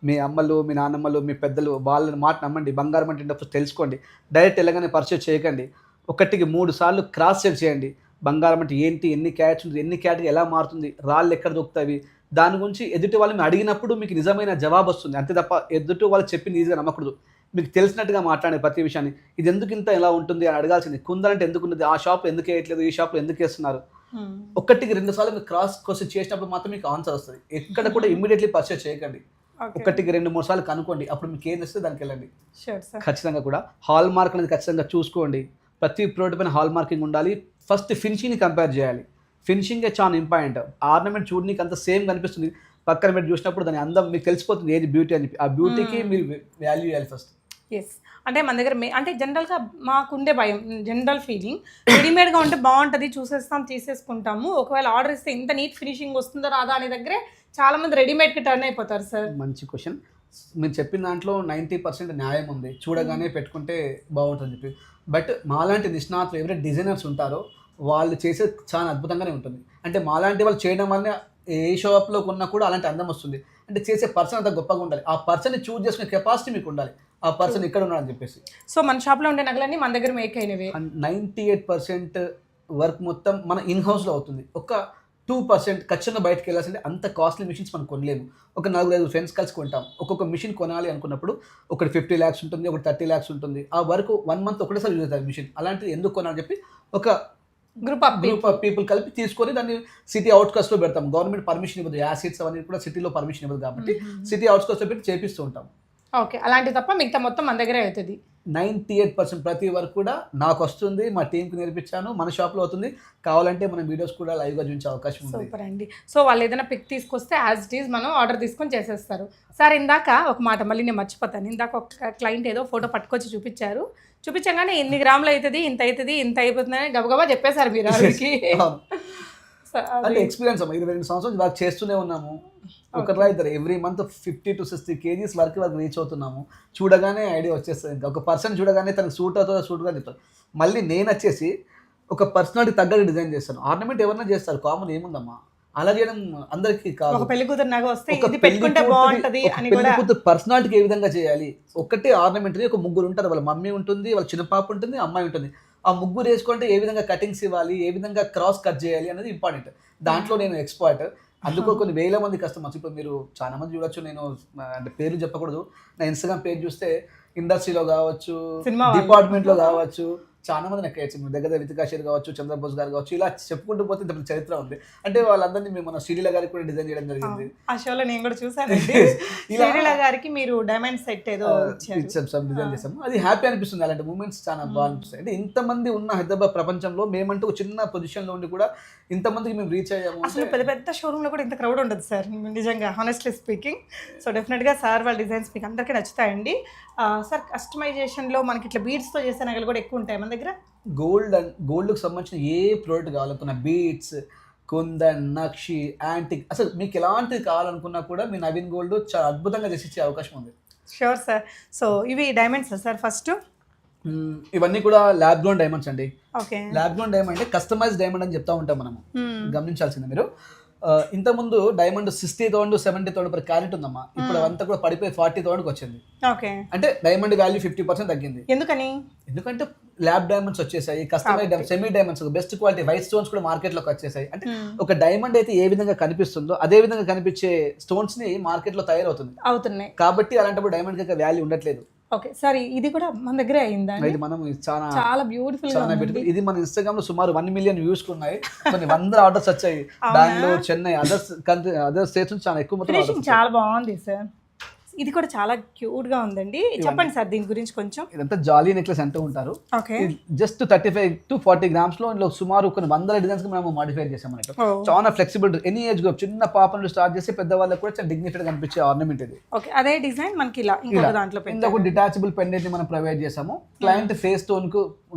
మీ అమ్మలు, మీ నాన్నమ్మలు, మీ పెద్దలు వాళ్ళ మాట నమ్మండి. బంగారం అంటే ఫస్ట్ తెలుసుకోండి. డైరెక్ట్ వెళ్ళగానే పర్చేజ్ చేయకండి. 1-3 సార్లు క్రాస్ చెక్ చేయండి. బంగారం అంటే ఏంటి, ఎన్ని క్యారెట్స్ ఉంటుంది, ఎన్ని క్యారెట్గా ఎలా మారుతుంది, రాళ్ళు ఎక్కడ దొరుకుతాయి, దాని గురించి ఎదుటి వాళ్ళని అడిగినప్పుడు మీకు నిజమైన జవాబు వస్తుంది. అంతే తప్ప ఎదుటి వాళ్ళు చెప్పింది ఈజీగా నమ్మకూడదు. మీకు తెలిసినట్టుగా మాట్లాడే ప్రతి విషయాన్ని ఇది ఎందుకు ఇంత ఎలా ఉంటుంది అని అడగాల్సింది. కుందరంటే ఎందుకు ఉన్నది, ఆ షాప్ ఎందుకు వేయట్లేదు, ఈ షాప్లో ఎందుకు వేస్తున్నారు. 1-2 సార్లు మీరు క్రాస్ క్వశ్చన్ చేసినప్పుడు మాత్రం మీకు ఆన్సర్ వస్తుంది. ఎక్కడ కూడా ఇమ్మీడియట్లీ పర్చేజ్ చేయకండి. 1-2-3 సార్లు కనుక్కోండి. అప్పుడు మీకు ఏం వస్తే దానికి వెళ్ళండి. ఖచ్చితంగా కూడా హాల్ మార్క్ అనేది ఖచ్చితంగా చూసుకోండి. ప్రతి ప్రోడక్ట్ పైన హాల్ మార్కింగ్ ఉండాలి. ఫస్ట్ ఫినిషింగ్ని కంపేర్ చేయాలి. ఫినిషింగే చాలా ఇంపార్టెంట్. ఆర్నమెంట్ చూడడానికి అంత సేమ్ కనిపిస్తుంది, పక్కన మీరు చూసినప్పుడు దాని అందం మీకు తెలిసిపోతుంది ఏది బ్యూటీ అని. ఆ బ్యూటీకి మీరు వాల్యూ ఇవ్వాలి ఫస్ట్. ఎస్, అంటే మన దగ్గర అంటే జనరల్గా మాకుండే భయం, జనరల్ ఫీలింగ్ రెడీమేడ్గా ఉంటే బాగుంటుంది, చూసేస్తాం, తీసేసుకుంటాము. ఒకవేళ ఆర్డర్ ఇస్తే ఇంత నీట్ ఫినిషింగ్ వస్తుందో రాదా అనే దగ్గరే చాలా మంది రెడీమేడ్కి టర్న్ అయిపోతారు సార్. మంచి క్వశ్చన్. మీరు చెప్పిన దాంట్లో 90% న్యాయం ఉంది. చూడగానే పెట్టుకుంటే బాగుంటుంది చెప్పి. బట్ మాలాంటి నిష్ణాతులు ఎవరైతే డిజైనర్స్ ఉంటారో వాళ్ళు చేసేది చాలా అద్భుతంగానే ఉంటుంది. అంటే మాలాంటి వాళ్ళు చేయడం వల్ల ఏ షాప్లో కొన్నా కూడా అలాంటి అందం వస్తుంది. అంటే చేసే పర్సన్ అంత గొప్పగా ఉండాలి. ఆ పర్సన్ని చూజ్ చేసుకునే కెపాసిటీ మీకు ఉండాలి. ఆ పర్సన్ ఇక్కడ ఉన్నాడని చెప్పేసి. సో మన షాప్లో ఉండే నగలన్నీ మన దగ్గర మేక్ అయినవి. 98% వర్క్ మొత్తం మన ఇన్ హౌస్లో అవుతుంది. ఒక 2% ఖచ్చితంగా బయటకు వెళ్ళాల్సింటే అంత కాస్ట్లీ మిషన్స్ మనం కొనలేము. ఒక 4-5 ఫ్రెండ్స్ కలిసి కొంటాం. ఒక్కొక్క మిషన్ కొనాలి అనుకున్నప్పుడు ఒకటి 50 lakhs ఉంటుంది, ఒకటి 30 lakhs ఉంటుంది. ఆ వరకు 1 month ఒకటేసారి యూజ్ అవుతుంది మిషన్. అలాంటిది ఎందుకు కొనాలని చెప్పి ఒక గ్రూప్ ఆఫ్ పీపుల్ కలిపి తీసుకొని దాన్ని సిటీ అవుట్స్కట్స్లో పెడతాం. గవర్నమెంట్ పర్మిషన్ ఇవ్వదు. యాసిడ్స్ అవన్నీ కూడా సిటీలో పర్మిషన్ ఇవ్వదు కాబట్టి సిటీ అవుట్స్కట్స్లో పెట్టి చేపిస్తూ ఉంటాం. ఓకే, అలాంటి తప్ప మిగతా మొత్తం మన దగ్గరే అవుతుంది. 98% ప్రతి వరకు కూడా నాకు వస్తుంది. మా టీంకి నేర్పించాను. మన షాప్లో అవుతుంది. కావాలంటే మనం వీడియోస్ కూడా లైవ్గా చూపించే అవకాశం ఉంది. సూపర్ అండి. సో వాళ్ళు ఏదైనా పిక్ తీసుకొస్తే యాజ్ ఇట్ ఈజ్ మనం ఆర్డర్ తీసుకొని చేసేస్తారు. సార్ ఇందాక ఒక మాట మళ్ళీ నేను మర్చిపోతాను. ఇందాక ఒక క్లయింట్ ఏదో ఫోటో పట్టుకొచ్చి చూపించారు. చూపించగానే ఎన్ని గ్రాములు అవుతుంది, ఇంత అవుతుంది, ఇంత అయిపోతుందని గబగబా చెప్పేశారు మీరు. అంటే ఎక్స్పీరియన్స్ అమ్మా. 22 సంవత్సరాలు వర్క్ చేస్తూనే ఉన్నాము. ఒకలా ఇద్దరు ఎవ్రీ మంత్ 50 to 60 kgs వరకు రీచ్ అవుతున్నాము. చూడగానే ఐడియా వచ్చేస్తుంది. ఇంకా ఒక పర్సన్ చూడగానే తనకు సూట్ అవుతుందో సూట్ గా చెప్తాను. మళ్ళీ నేను వచ్చేసి ఒక పర్సనాలిటీ తగ్గట్టు డిజైన్ చేస్తాను. ఆర్నమెంట్ ఎవరైనా చేస్తారు, కామన్ ఏముందమ్మా. అలా చేయడం అందరికీ కాదు. ఒక పెళ్లి కూతురు నాకు వస్తే ఇది పెట్టుకుంటే బాగుంటది అని కూడా. పెళ్లి కూతురు పర్సనాలిటీకి ఏ విధంగా చేయాలి. ఒకటే ఆర్నమెంట్ ఒక ముగ్గురు ఉంటారు. వాళ్ళ మమ్మీ ఉంటుంది, వాళ్ళ చిన్న పాప ఉంటుంది, అమ్మాయి ఉంటుంది. ఆ ముగ్గురు వేసుకుంటే ఏ విధంగా కటింగ్స్ ఇవ్వాలి, ఏ విధంగా క్రాస్ కట్ చేయాలి అనేది ఇంపార్టెంట్. దాంట్లో నేను ఎక్స్పర్ట్. అందుకో కొన్ని వేల మంది కస్టమర్స్. ఇప్పుడు మీరు చాలా మంది చూడొచ్చు. నేను అంటే పేర్లు చెప్పకూడదు. నా ఇన్స్టాగ్రామ్ పేజ్ చూస్తే ఇండస్ట్రీలో కావచ్చు, డిపార్ట్మెంట్లో కావచ్చు, చాలా మంది నాకు దగ్గర రితికాషర్ కావచ్చు, చంద్రబోస్ గారు కావచ్చు, ఇలా చెప్పుకుంటూ పోతే ఇంత చరిత్ర ఉంది. అంటే వాళ్ళందరినీ మేము మన శ్రీలీల గారికి కూడా డిజైన్ చేయడం జరిగింది. ఆ షోలో నేను కూడా చూసాను. శ్రీలీల గారికి మీరు డైమండ్ సెట్ ఏదో ఇచ్చాం, డిజైన్ చేసాము. అది హ్యాపీ అనిపిస్తుంది. అలాంటి మూమెంట్స్ చాలా బాగా అనిపిస్తాయి. అంటే ఇంతమంది ఉన్న హైదరాబాద్ ప్రపంచంలో మేమంటూ ఒక చిన్న పొజిషన్లో ఉండి కూడా ఇంతమందికి మేము రీచ్ అయ్యాము. అసలు పెద్ద పెద్ద షోరూమ్లో కూడా ఇంత క్రౌడ్ ఉండదు సార్, నిజంగా హానెస్ట్లీ స్పీకింగ్. సో డెఫినెట్గా సార్ వాళ్ళ డిజైన్స్ మీకు అందరికీ నచ్చుతాయండి. సార్ కస్టమైజేషన్లో మనకి ఇట్లా బీడ్స్తో చేసే నగలు కూడా ఎక్కువ ఉంటాయి మన దగ్గర. గోల్డ్కి సంబంధించిన ఏ ప్రోడక్ట్ కావాలనుకున్న బీడ్స్, కుందన్, నక్షి, యాంటిక్, అసలు మీకు ఎలాంటిది కావాలనుకున్నా కూడా మీ నవీన్ గోల్డ్ చాలా అద్భుతంగా చేసి ఇచ్చే అవకాశం ఉంది. Sure sir. సో ఇవి డైమండ్స్ సార్ ఫస్ట్. ఇవన్నీ కూడా ల్యాబ్ గ్రౌండ్ డైమండ్స్ అండి. ఓకే, ల్యాబ్ గ్రౌండ్ డైమండ్ అంటే కస్టమైజ్ డైమండ్ అని చెప్తా ఉంటాం మనము. గమనించాల్సింది మీరు. ఇంతకుముందు డైమండ్ 60,000 70,000 per carat ఉందమ్మా. ఇప్పుడు అంతా కూడా పడిపోయి 40,000కి వచ్చింది. ఓకే, అంటే డైమండ్ వాల్యూ 50% తగ్గింది. ఎందుకంటే ల్యాబ్ డైమండ్స్ వచ్చేసాయి, customise semi diamonds, best quality white stones కూడా మార్కెట్ లోకి వచ్చేసాయి. అంటే ఒక డైమండ్ అయితే ఏ విధంగా కనిపిస్తుందో అదే విధంగా కనిపించే స్టోన్స్ ని మార్కెట్ లో తయారవుతున్నాయి. కాబట్టి అలాంటప్పుడు డైమండ్ కి వాల్యూ ఉండట్లేదు. ఓకే, సరే ఇది కూడా మన దగ్గరే అయిందా? ఇది మనం చాలా బ్యూటిఫుల్. ఇది మన ఇన్స్టాగ్రామ్ లో సుమారు 1 million వ్యూస్ ఉన్నాయి. కొన్ని 100 ఆర్డర్స్ వచ్చాయి. బెంగళూరు, చెన్నై, అదర్ స్టేట్స్ నుంచి చాలా ఎక్కువ మొత్తం. చాలా బాగుంది సార్. ఇది కూడా చాలా క్యూట్ గా ఉందండి. చెప్పండి సార్ దీని గురించి కొంచెం. ఇదంతా జాలీ నెక్లెస్ అంటూ ఉంటారు. ఓకే. జస్ట్ 35 to 40 గ్రామ్స్ లో ఇందులో సుమారు కొన్ని వందల డిజైన్స్ మేము మాడిఫై చేసాం అన్నట్టు. చాలా ఫ్లెక్సిబుల్, ఎనీ ఏజ్ గ్రూప్, చిన్న పాప నుండి స్టార్ట్ చేసి పెద్ద వాళ్ళకి కూడా చాలా డిగ్నిఫైడ్ కనిపించే ఆర్నమెంట్ ఇది. ఓకే, అదే డిజైన్ మనకి ఇలా ఇంకొక దాంట్లో ఇంకొక డిటాచబుల్ పెండెంట్ ని మనం ప్రొవైడ్ చేసాము. క్లయింట్ ఫేస్ టోన్ కు,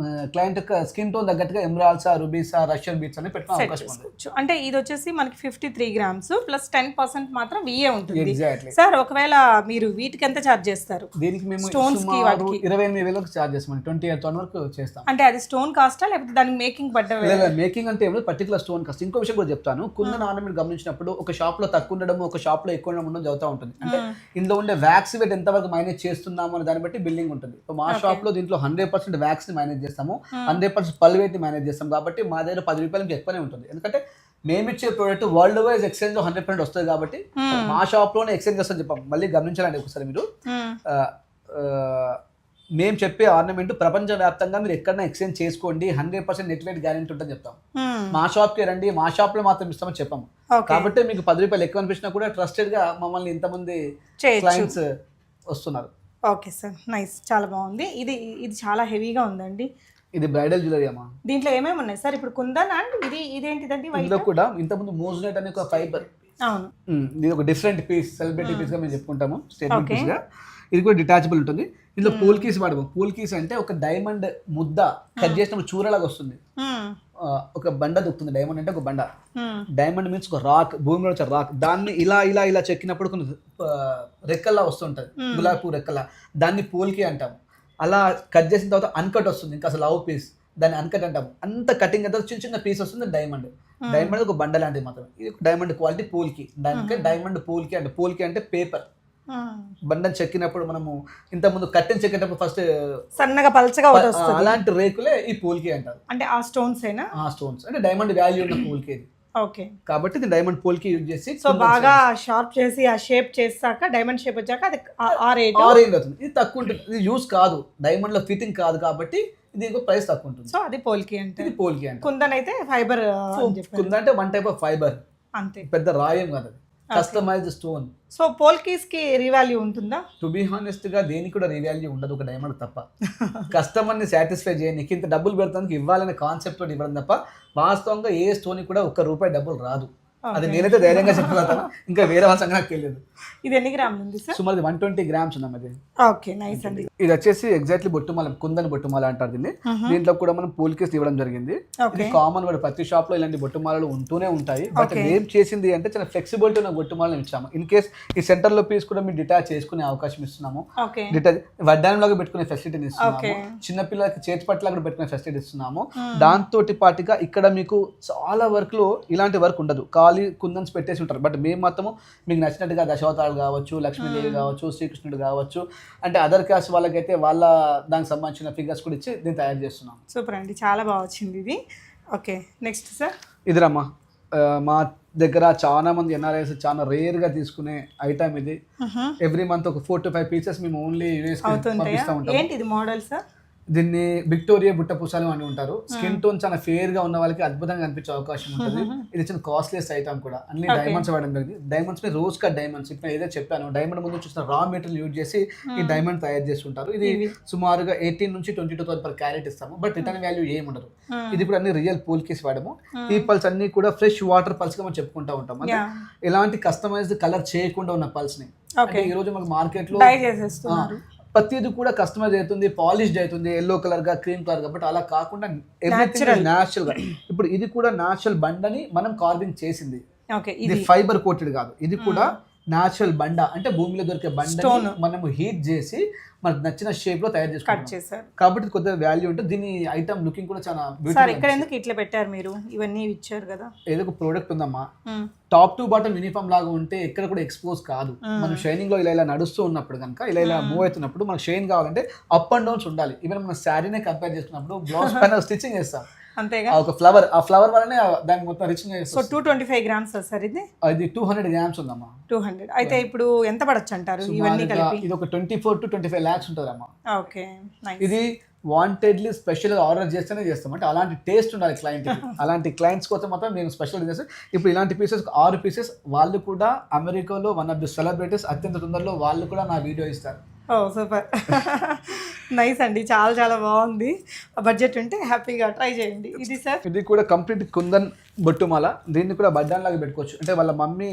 క్లయింట్ యొక్క స్కిన్ టోన్ తగ్గట్టుగా ఎమరాల్డ్సా, రూబీసా, రష్యన్ బీట్స్ అని పెట్టిన అవకాశం ఉంది. అంటే ఇది వచ్చేసి మనకి 53 గ్రామ్స్ ప్లస్ 10% మాత్రం విఏ ఉంటుంది. ఎగ్జాక్ట్లీ సార్ ఒకవేళ మీరు వీటికి ఎంత ఛార్జ్ చేస్తారు? దీనికి మేము స్టోన్స్ కి సుమారు 28,000 ఛార్జ్ చేస్తాం. 28,000 వరకు చేస్తాం. అంటే అది స్టోన్ కాస్టా లేకపోతే దానికి మేకింగ్ పడ్డవే? లేదా మేకింగ్ అంటే ఏమో పర్టికులర్ స్టోన్ కాస్ట్. ఇంకో విషయం కూడా చెప్తాను. కుందన్ ఆర్నమెంట్ గమనించినప్పుడు ఒక షాప్ లో తక్కువ ఉండడం, ఒక షాప్ లో ఎక్కువ ఉండడం జరుగుతూ ఉంటుంది. అంటే ఇందులో ఉండే వ్యాక్స్ వెయిట్ ఎంత వరకు మేనేజ్ చేస్తున్నాము అనే దాన్ని బట్టి బిల్డింగ్ ఉంటుంది. మా షాప్ లో దీంట్లో 100% వ్యాక్స్ ని మేనేజ్ చేస్తాము, 100% పల్ వెయిట్ ని మేనేజ్ చేస్తాం. కాబట్టి మా దగ్గర 10 రూపాయల నుంచి ఎక్కువనే ఉంటుంది. ఎందుకంటే మేమిచ్చే ప్రోడక్ట్ వరల్డ్ వైజ్ ఎక్స్చేంజ్ 100% వస్తుంది కాబట్టి మా షాప్ లోనే ఎక్స్చేంజ్ చేస్తాం చెప్పాం. మళ్ళీ గమనించాలండి ఒకసారి మీరు, మేము చెప్పే ఆర్నమెంట్ ప్రపంచవ్యాప్తంగా మీరు ఎక్కడైనా ఎక్స్చేంజ్ చేసుకోండి, 100% నెట్ వెయిట్ గ్యారెంటీ ఉంటుందని చెప్తాం. మా షాప్ కి రండి, మా షాప్ లో మాత్రం ఇస్తామని చెప్పాము. కాబట్టి మీకు 10 రూపాయలు ఎక్కువ అనిపించినా కూడా ట్రస్టెడ్ గా మమ్మల్ని ఇంతమంది క్లయింట్స్ వస్తున్నారు. ఓకే సార్, నైస్, చాలా బాగుంది. ఇది ఇది చాలా హెవీగా ఉందండి. ఇది బ్రైడల్ జ్యువెలరీ అమ్మా. దీంట్లో ఏమేమి ఉన్నాయి సార్? ఇప్పుడు కుందన్ అండ్ ఇదేంటిదండి? ఇందులో కూడా ఇంతకుముందు మోజునెట్ అనే ఒక ఫైబర్. అవును, ఇది ఒక డిఫరెంట్ పీస్, సెలబ్రిటీ పీస్ గా మేము చెప్పుకుంటాము, స్టేట్మెంట్ పీస్ గా. ఇది కూడా డిటాచబుల్ ఉంటుంది. ఇందులో పూల్ కీస్ వాడము. పూల్ కీస్ అంటే ఒక డైమండ్ ముద్ద కట్ చేసినప్పుడు చూరలాగా వస్తుంది. ఒక బండ దొక్కుతుంది. డైమండ్ అంటే ఒక బండ. డైమండ్ మీన్స్ ఒక రాక్, భూమిలో వచ్చే రాక్. దాన్ని ఇలా ఇలా ఇలా చెక్కినప్పుడు కొన్ని రెక్కల్లా వస్తుంటది, గులాబీ పువ్వు రెక్కల్లా. దాన్ని పూల్కి అంటాము. అలా కట్ చేసిన తర్వాత అన్కట్ వస్తుంది, ఇంకా అసలు లవ్ పీస్, దాన్ని అన్కట్ అంటాము. అంత కటింగ్ అంతా చిన్న చిన్న పీస్ వస్తుంది. డైమండ్ డైమండ్ ఒక బండ లాంటిది మాత్రం. ఇది డైమండ్ క్వాలిటీ పూల్కి. దానికి డైమండ్ పూల్కి అంటే, పూల్కి అంటే పేపర్. బండను చెక్కినప్పుడు మనము ఇంతకుముందు కట్టెని చెక్కేటప్పుడు ఫస్ట్ సన్నగా పల్చగా వస్తుంది, అలాంటి రేకులే ఈ పూల్కి అంటారు. అంటే ఆ స్టోన్స్ ఏనా? ఆ స్టోన్స్ అంటే డైమండ్ వాల్యూ ఉన్న పూల్కి. ఓకే, కాబట్టి ఇది డైమండ్ పూల్కి యూజ్ చేసి సో బాగా షార్ప్ చేసి ఆ షేప్ చేసాక, డైమండ్ షేప్ వచ్చాక అది ఆ రేంజ్ అవుతుంది. ఇది తక్కువ ఉంటుంది. ఇది యూజ్ కాదు, డైమండ్ లో ఫిట్టింగ్ కాదు, కాబట్టి ఇది ప్రైస్ తక్కువ ఉంటుంది. సో అది పోల్కి అంటే. ఇది పోల్కి అంటే. కుందన్ అయితే ఫైబర్. కుందన్ అంటే వన్ టైప్ ఆఫ్ ఫైబర్, అంతే, పెద్ద రాయం కాదు, అది కస్టమైజ్డ్ స్టోన్. సో పోల్కీస్ కి రీవాల్యూ ఉంటుందా? టు బి హానెస్ట్ గా దేనికి కూడా రీవాల్యూ ఉండదు, ఒక డైమండ్ తప్ప. కస్టమర్ ని సాటిస్ఫై చేయడానికి ఇంత డబ్బులు పెడతానికి ఇవ్వాలనే కాన్సెప్ట్ తోటి ఇవ్వడం తప్ప వాస్తవంగా ఏ స్టోన్ కూడా ₹1 డబ్బులు రాదు. అది నేనైతే ధైర్యంగా చెప్పగలుగుతాను. ఇంకా వేరే వాళ్ళ సంగతి నాకు తెలియదు. ఇది ఎన్ని గ్రాములు ఉంది సార్? సుమారు 120 గ్రామ్స్ ఉన్నాం. అది ఓకే, నైస్ అండి. ఇది వచ్చేసి ఎగ్జాక్ట్లీ బొట్టుమాల, కుందన్ బొట్టుమాల అంటారు దీన్ని. దీంట్లో కూడా మనం పూల్ కేసు ఇవ్వడం జరిగింది. ఇది కామన్ వర్డ్, ప్రతి షాప్ లో ఇలాంటి బొట్టుమాలలు ఉంటూనే ఉంటాయి. బట్ ఏం చేసింది అంటే చాలా ఫ్లెక్సిబిలిటీ ఉన్న బొట్టుమాలను ఇచ్చాము. ఇన్ కేస్ ఈ సెంటర్ లో పీస్ కూడా మీరు డిటాచ్ చేసుకునే అవకాశం ఇస్తున్నాము. వడ్డానం లాగా పెట్టుకునే ఫెసిలిటీని ఇస్తున్నాము. చిన్నపిల్లలకి చేతి పట్ల కూడా పెట్టుకునే ఫెసిలిటీ ఇస్తున్నాము. దాంతో పాటుగా ఇక్కడ మీకు చాలా వర్క్ లో ఇలాంటి వర్క్ ఉండదు, ఖాళీ కుందన్స్ పెట్టేసి ఉంటారు. బట్ మేము మాత్రము మీకు నచ్చినట్టుగా దశావతారాలు కావచ్చు, లక్ష్మీదేవి కావచ్చు, శ్రీకృష్ణుడు కావచ్చు, అంటే అదర్ కాస్ట్ వాళ్ళకైతే వాళ్ళ దానికి సంబంధించిన ఫిగర్స్ కూడా ఇచ్చి దీన్ని తయారు చేస్తున్నాం. సూపర్ అండి, చాలా బాగా వచ్చింది ఇది. Okay, next sir. ఇది రమ్మా, మా దగ్గర చాలా మంది ఎన్ఆర్ఐస్ చాలా రేర్ గా తీసుకునే ఐటమ్ ఇది. ఎవ్రీ మంత్ ఒక 4 to 5 పీసెస్ మేము ఓన్లీ యూఎస్ పంపిస్తూ ఉంటాం. ఏంటి ఇది మోడల్ సార్? దీన్ని విక్టోరియా బుట్ట పూసాలు అని ఉంటారు. స్కిన్ టోన్ చాలా ఫేర్ గా ఉన్న వాళ్ళకి అద్భుతంగా కనిపించే అవకాశం ఉంటుంది. ఇది చిన్న కాస్ట్లీస్ ఐటమ్ కూడా. అన్ని డైమండ్స్ వాడడం జరిగింది. Diamonds rose cut diamonds. ఇప్పుడు ఏదో చెప్పాను, డైమండ్ ముందు చూసిన రా మెటీరియల్ యూజ్ చేసి ఈ డైమండ్ తయారు చేస్తుంటారు. ఇది సుమారుగా 18 నుంచి 22,000 per క్యారెట్ ఇస్తాము. బట్ రిటర్న్ వాల్యూ ఏమి ఉండదు. ఇది కూడా అన్ని రియల్ పూల్ కేస్ వాడము. ఈ పల్స్ అన్ని కూడా ఫ్రెష్ వాటర్ పల్స్ గా మనం చెప్పుకుంటా ఉంటాం. అంటే ఎలాంటి కస్టమైజ్డ్ కలర్ చేయకుండా ఉన్న పల్స్ ని. ఈ రోజు మనకి మార్కెట్ లో ప్రతిది కూడా కస్టమైజ్ అవుతుంది, పాలిష్డ్ అవుతుంది, ఎల్లో కలర్ గా, క్రీమ్ కలర్ గా. బట్ అలా కాకుండా ఎవ్రీథింగ్ న్యాచురల్ గా. ఇప్పుడు ఇది కూడా న్యాచురల్ బండని మనం కార్వింగ్ చేసింది. ఇది ఫైబర్ కోటెడ్ కాదు, ఇది కూడా న్యాచురల్ బండ. అంటే భూమిలో దొరికే బండ మనము హీట్ చేసి మనకు నచ్చిన షేప్ లో తయారు చేసుకుంటాం. కాబట్టి కొద్దిగా వాల్యూ ఉంటుంది. దీని ఐటమ్ లుకింగ్ కూడా చాలా బ్యూటిఫుల్. ఇక్కడ ఎందుకు ఇట్లా పెట్టారు మీరు? ఇవన్నీ ఇచ్చారు కదా. ఏదో ఒక ప్రోడక్ట్ ఉందమ్మా, టాప్ టు బాటమ్ యూనిఫామ్ లాగా ఉంటే ఎక్కడ కూడా ఎక్స్పోజ్ కాదు. మనం షైనింగ్ లో ఇలా ఇలా నడుస్తూ ఉన్నప్పుడు కనుక, ఇలా ఇలా మూవ్ అవుతున్నప్పుడు మనకు షైన్ కావాలంటే అప్ అండ్ డౌన్స్ ఉండాలి. ఈవెన్ మన శారీనే కంపేర్ చేసుకున్నప్పుడు బ్లౌజ్ పైన స్టిచ్చింగ్ చేస్తాం. అంతేగా. ఒక ఫ్లవర్, ఆ ఫ్లవర్ వల్లనే దానికి మొత్తం రిచ్. సో 225 గ్రామ్స్ సార్ ఇది. ఇది 200 గ్రామ్స్ ఉందమ్మా. 200 అయితే ఇప్పుడు ఎంత పడొచ్చు అంటారు ఇవన్నీ కలిపి? ఇది ఒక 24 to 25 lakhs ఉంటుందమ్మా. ఓకే, ఇది వాంటెడ్లీ స్పెషల్గా ఆర్డర్ చేస్తేనే చేస్తాం. అంటే అలాంటి టేస్ట్ ఉండాలి క్లయింట్. అలాంటి క్లయింట్స్ కోసం మాత్రం నేను స్పెషల్ చేస్తాను. ఇప్పుడు ఇలాంటి పీసెస్ 6 పీసెస్ వాళ్ళు కూడా అమెరికాలో వన్ ఆఫ్ ది సెలబ్రిటీస్ అత్యంత తొందరలో వాళ్ళు కూడా నా వీడియో ఇస్తారు. ఓ సూపర్, నైస్ అండి, చాలా చాలా బాగుంది. బడ్జెట్ ఉంటే హ్యాపీగా ట్రై చేయండి. ఇది సార్, ఇది కూడా కంప్లీట్ కుందన్ బొట్టుమాల. దీన్ని కూడా బడ్డాన్ లాగా పెట్టుకోవచ్చు. అంటే వాళ్ళ మమ్మీ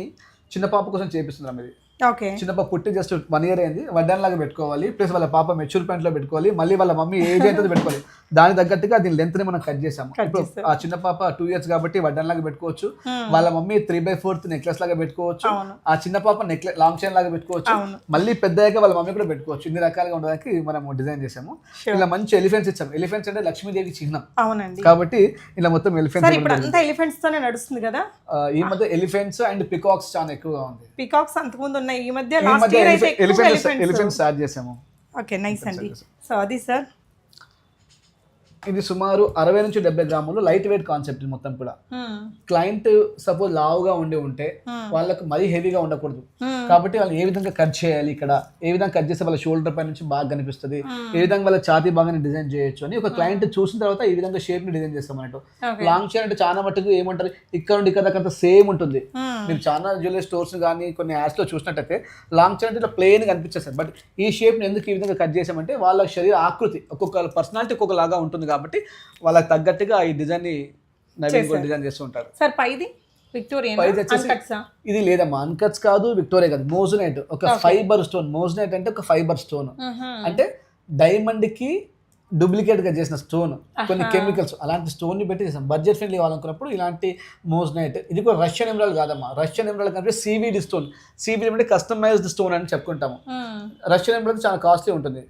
చిన్న పాప కోసం చేపిస్తున్నాం. ఇది ఓకే, చిన్న పాప పుట్టి జస్ట్ 1 year అయింది. వడ్డాన్ లాగా పెట్టుకోవాలి. ప్లస్ వాళ్ళ పాప మెచ్యూర్ పాయింట్ లో పెట్టుకోవాలి. మళ్ళీ వాళ్ళ మమ్మీ ఏజ్ అయితే పెట్టుకోవాలి. దానికి తగ్గట్టుగా దీని లెంత్ ని మనం కట్ చేసాము. ఇప్పుడు ఆ చిన్న పాప 2 years కాబట్టి వడ్డాన్ లాగా పెట్టుకోవచ్చు. వాళ్ళ మమ్మీ 3/4 నెక్లెస్ లాగా పెట్టుకోవచ్చు. ఆ చిన్న పాప లాంగ్ చైన్ లాగా పెట్టుకోవచ్చు. మళ్ళీ పెద్దయ్యాక వాళ్ళ మమ్మీ కూడా పెట్టుకోవచ్చు. ఇన్ని రకాలుగా ఉండడానికి మనం డిజైన్ చేసాము. ఇలా మంచి ఎలిఫెంట్స్ ఇచ్చాము. ఎలిఫెంట్స్ అంటే లక్ష్మీదేవి చిహ్నం. అవునండి, కాబట్టి ఇలా మొత్తం ఎలిఫెంట్స్. ఇప్పుడు అంతా ఎలిఫెంట్స్ తోనే నడుస్తుంది కదా. ఈ మధ్య ఎలిఫెంట్స్ అండ్ పికాక్స్ చాలా ఎక్కువగా ఉంది. పికాక్స్ అంతకుముందు ఉన్నాయి, ఈ మధ్య లాస్ట్ ఇయర్ అయితే ఎలిఫెంట్స్ స్టార్ట్ చేసాము. ఓకే, నైస్ అండి. సో అది సార్, ఇది సుమారు 60 నుంచి 70 గ్రాములు లైట్ వెయిట్ కాన్సెప్ట్ మొత్తం కూడా. క్లయింట్ సపోజ్ లావుగా ఉంటే వాళ్ళకి మరీ హెవీగా ఉండకూడదు. కాబట్టి వాళ్ళు ఏ విధంగా కట్ చేయాలి, ఇక్కడ ఏ విధంగా కట్ చేస్తే వాళ్ళ షోల్డర్ పై నుంచి బాగా కనిపిస్తుంది, ఏ విధంగా వాళ్ళ ఛాతీ బాగా డిజైన్ చేయొచ్చు అని ఒక క్లయింట్ చూసిన తర్వాత ఈ విధంగా షేప్ ని డిజైన్ చేస్తాం అన్నట్టు. లాంగ్ చైన్ అంటే చాలా మటుకు ఏమంటారు, ఇక్కడ నుండి ఇక్కడ దాకా సేమ్ ఉంటుంది. మీరు చాలా జ్యువెలరీ స్టోర్స్ కానీ కొన్ని యాడ్స్ లో చూసినట్టయితే లాంగ్ చైన్ అంటే ప్లెయిన్ కనిపించేస్తారు. బట్ ఈ షేప్ ని ఎందుకు ఈ విధంగా కట్ చేసామంటే వాళ్ళ శరీర ఆకృతి ఒక్కొక్క పర్సనాలిటీ ఒక్కొక్క లాగా ఉంటుంది కాబట్టి వాళ్ళకి తగ్గట్టుగా ఈ డిజైన్ ని నవీన్ డిజైన్ చేస్తూ ఉంటారు. సార్ పైది విక్టోరియన్ ఇది లేదమ్మా, అన్కట్స్ కాదు, విక్టోరియా కాదు, మోజనైట్. ఒక ఫైబర్ స్టోన్. మోజనైట్ అంటే ఒక ఫైబర్ స్టోన్. అంటే డైమండ్ కి డూప్లికేట్ గా చేసిన స్టోన్, కొన్ని కెమికల్స్ అలాంటి స్టోన్ ని పెట్టి చేసాం. బడ్జెట్ ఫ్రెండ్లీ కావాలనుకున్నప్పుడు ఇలాంటి మోజనైట్. ఇది కూడా రష్యన్ ఎమరాల్డ్ కాదమ్మా. రష్యన్ ఎమరాల్డ్ కంటే సివిడి స్టోన్. సివిడి అంటే కస్టమైజ్డ్ స్టోన్ అని చెప్పుకుంటాము. రష్యన్ ఎమరాల్డ్ చాలా కాస్ట్లీ ఉంటుంది